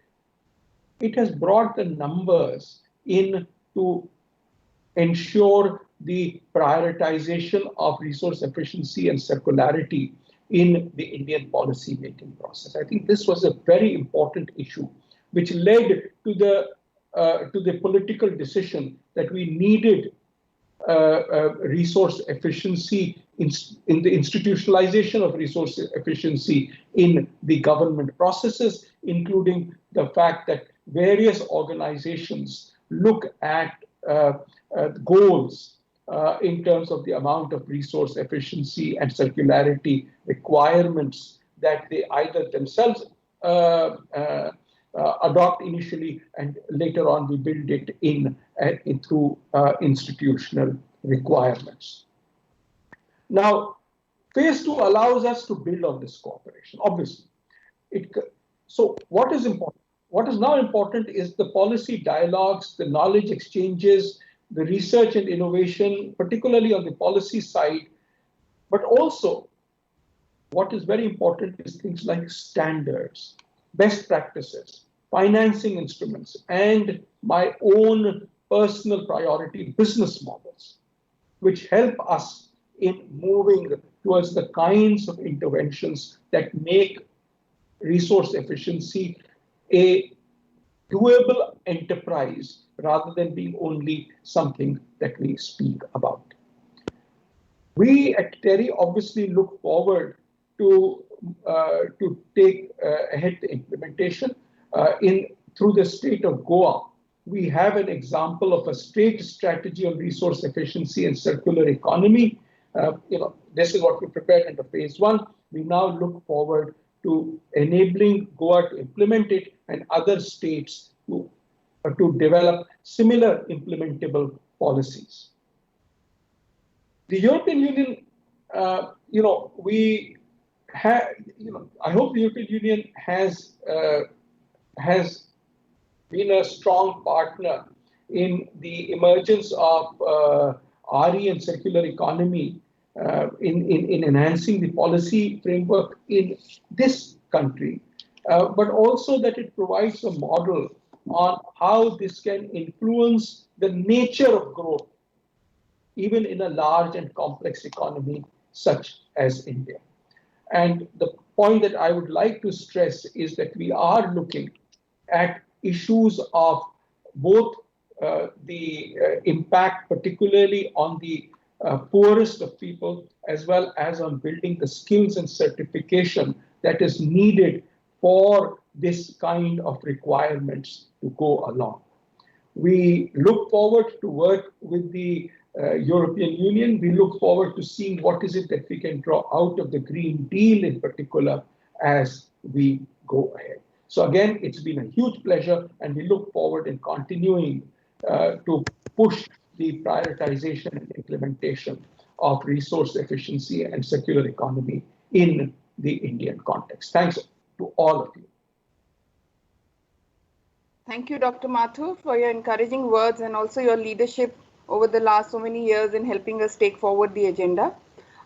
it has brought the numbers in to ensure the prioritization of resource efficiency and circularity in the Indian policy making process. I think this was a very important issue, which led to the political decision that we needed resource efficiency in the institutionalization of resource efficiency in the government processes, including the fact that various organizations look at goals in terms of the amount of resource efficiency and circularity requirements that they either themselves adopt initially, and later on we build it in through institutional requirements. Now, phase 2 allows us to build on this cooperation, obviously. So what is important? What is now important is the policy dialogues, the knowledge exchanges, the research and innovation, particularly on the policy side, but also what is very important is things like standards, best practices, financing instruments, and my own personal priority business models, which help us in moving towards the kinds of interventions that make resource efficiency a doable enterprise rather than being only something that we speak about. We at TERI obviously look forward to take ahead the implementation through the state of Goa. We have an example of a state strategy on resource efficiency and circular economy. This is what we prepared in the phase 1. We now look forward to enabling Goa to implement it and other states to develop similar implementable policies. The European Union, we have, I hope the European Union has been a strong partner in the emergence of RE and circular economy in enhancing the policy framework in this country, but also that it provides a model on how this can influence the nature of growth, even in a large and complex economy such as India. And the point that I would like to stress is that we are looking at issues of both the impact, particularly on the poorest of people, as well as on building the skills and certification that is needed for this kind of requirements to go along. We look forward to work with the European Union. We look forward to seeing what is it that we can draw out of the Green Deal in particular as we go ahead. So again, it's been a huge pleasure, and we look forward in continuing to push the prioritization and implementation of resource efficiency and circular economy in the Indian context. Thanks to all of you.
Thank you, Dr. Mathur, for your encouraging words and also your leadership over the last so many years in helping us take forward the agenda.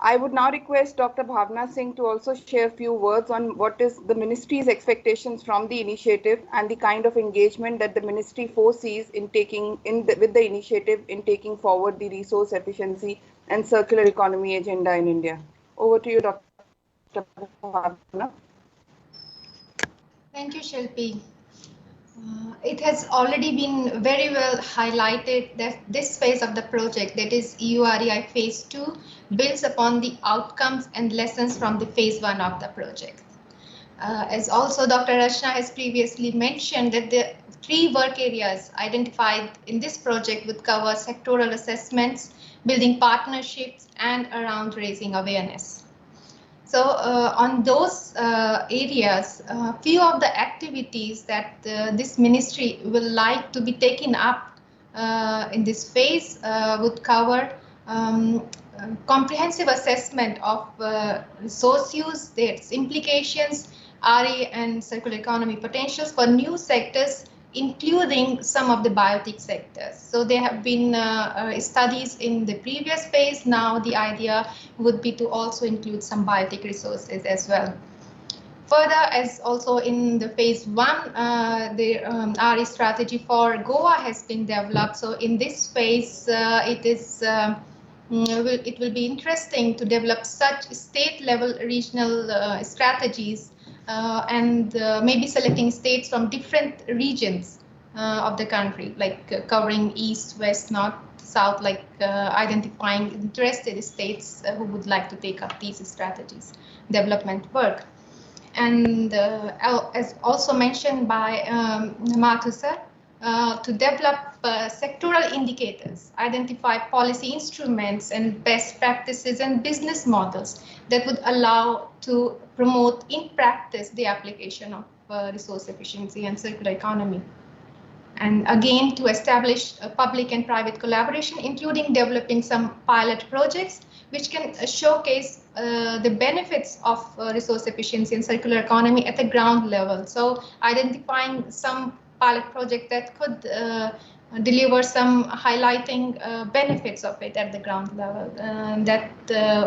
I would now request Dr. Bhavna Singh to also share a few words on what is the ministry's expectations from the initiative and the kind of engagement that the ministry foresees in with the initiative in taking forward the resource efficiency and circular economy agenda in India. Over to you, Dr. Bhavna.
Thank you, Shilpi. It has already been very well highlighted that this phase of the project, that is EUREI phase 2, builds upon the outcomes and lessons from the phase 1 of the project. As also Dr. Rashna has previously mentioned, that the 3 work areas identified in this project would cover sectoral assessments, building partnerships, and around raising awareness. So on those areas, few of the activities that this ministry will like to be taken up in this phase would cover comprehensive assessment of resource use, its implications, RE and circular economy potentials for new sectors, including some of the biotic sectors. So there have been studies in the previous phase. Now the idea would be to also include some biotic resources as well. Further, as also in the phase 1, the RE strategy for Goa has been developed. So in this phase, it will be interesting to develop such state-level regional strategies and maybe selecting states from different regions of the country, like covering east, west, north, south, like identifying interested states who would like to take up these strategies, development work. And as also mentioned by Mathur sir, to develop sectoral indicators, identify policy instruments and best practices and business models that would allow to promote in practice the application of resource efficiency and circular economy. And again, to establish a public and private collaboration, including developing some pilot projects which can showcase the benefits of resource efficiency and circular economy at the ground level. So identifying some pilot project that could deliver some highlighting benefits of it at the ground level. That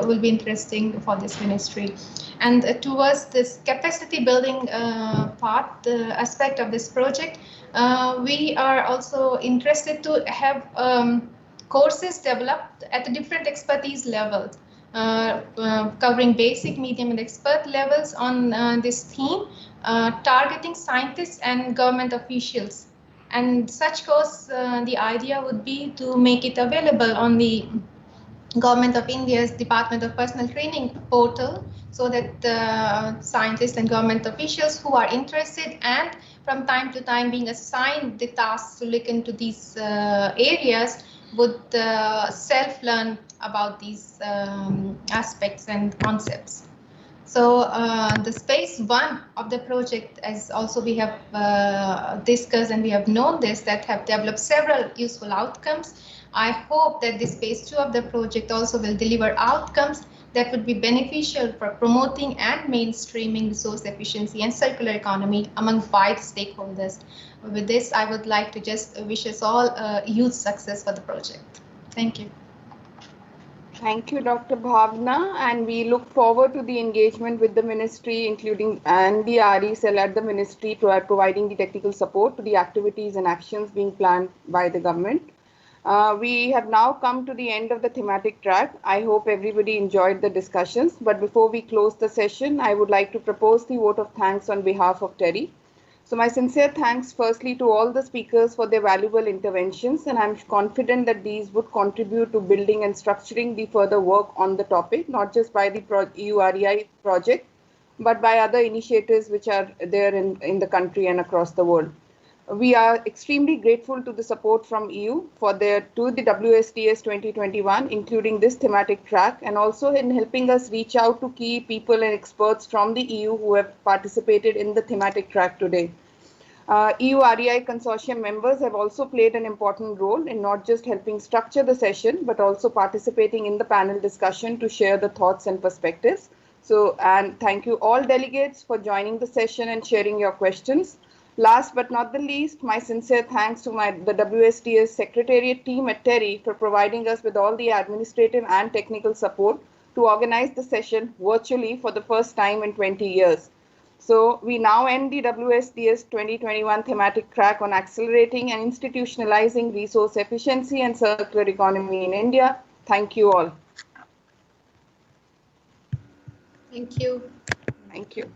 will be interesting for this ministry. And towards this capacity building part, the aspect of this project, we are also interested to have courses developed at the different expertise levels, covering basic, medium, and expert levels on this theme, targeting scientists and government officials. And such course, the idea would be to make it available on the Government of India's Department of Personal Training portal, so that scientists and government officials who are interested and from time to time being assigned the tasks to look into these areas would self-learn about these aspects and concepts. So the phase 1 of the project, as also we have discussed and we have known this, that have developed several useful outcomes. I hope that this phase 2 of the project also will deliver outcomes that would be beneficial for promoting and mainstreaming resource efficiency and circular economy among wide stakeholders. With this, I would like to just wish us all huge success for the project. Thank you.
Thank you, Dr. Bhavna, and we look forward to the engagement with the ministry, including and the RE cell at the ministry, providing the technical support to the activities and actions being planned by the government. We have now come to the end of the thematic track. I hope everybody enjoyed the discussions, but before we close the session, I would like to propose the vote of thanks on behalf of Terry. So my sincere thanks firstly to all the speakers for their valuable interventions, and I'm confident that these would contribute to building and structuring the further work on the topic, not just by the EU REI project, but by other initiatives which are there in the country and across the world. We are extremely grateful to the support from EU to the WSTS 2021, including this thematic track, and also in helping us reach out to key people and experts from the EU who have participated in the thematic track today. EU REI consortium members have also played an important role in not just helping structure the session, but also participating in the panel discussion to share the thoughts and perspectives. And thank you all delegates for joining the session and sharing your questions. Last but not the least, my sincere thanks to the WSTS Secretariat team at TERI for providing us with all the administrative and technical support to organize the session virtually for the first time in 20 years. So we now end the WSTS 2021 thematic track on accelerating and institutionalizing resource efficiency and circular economy in India. Thank you all.
Thank you.
Thank you.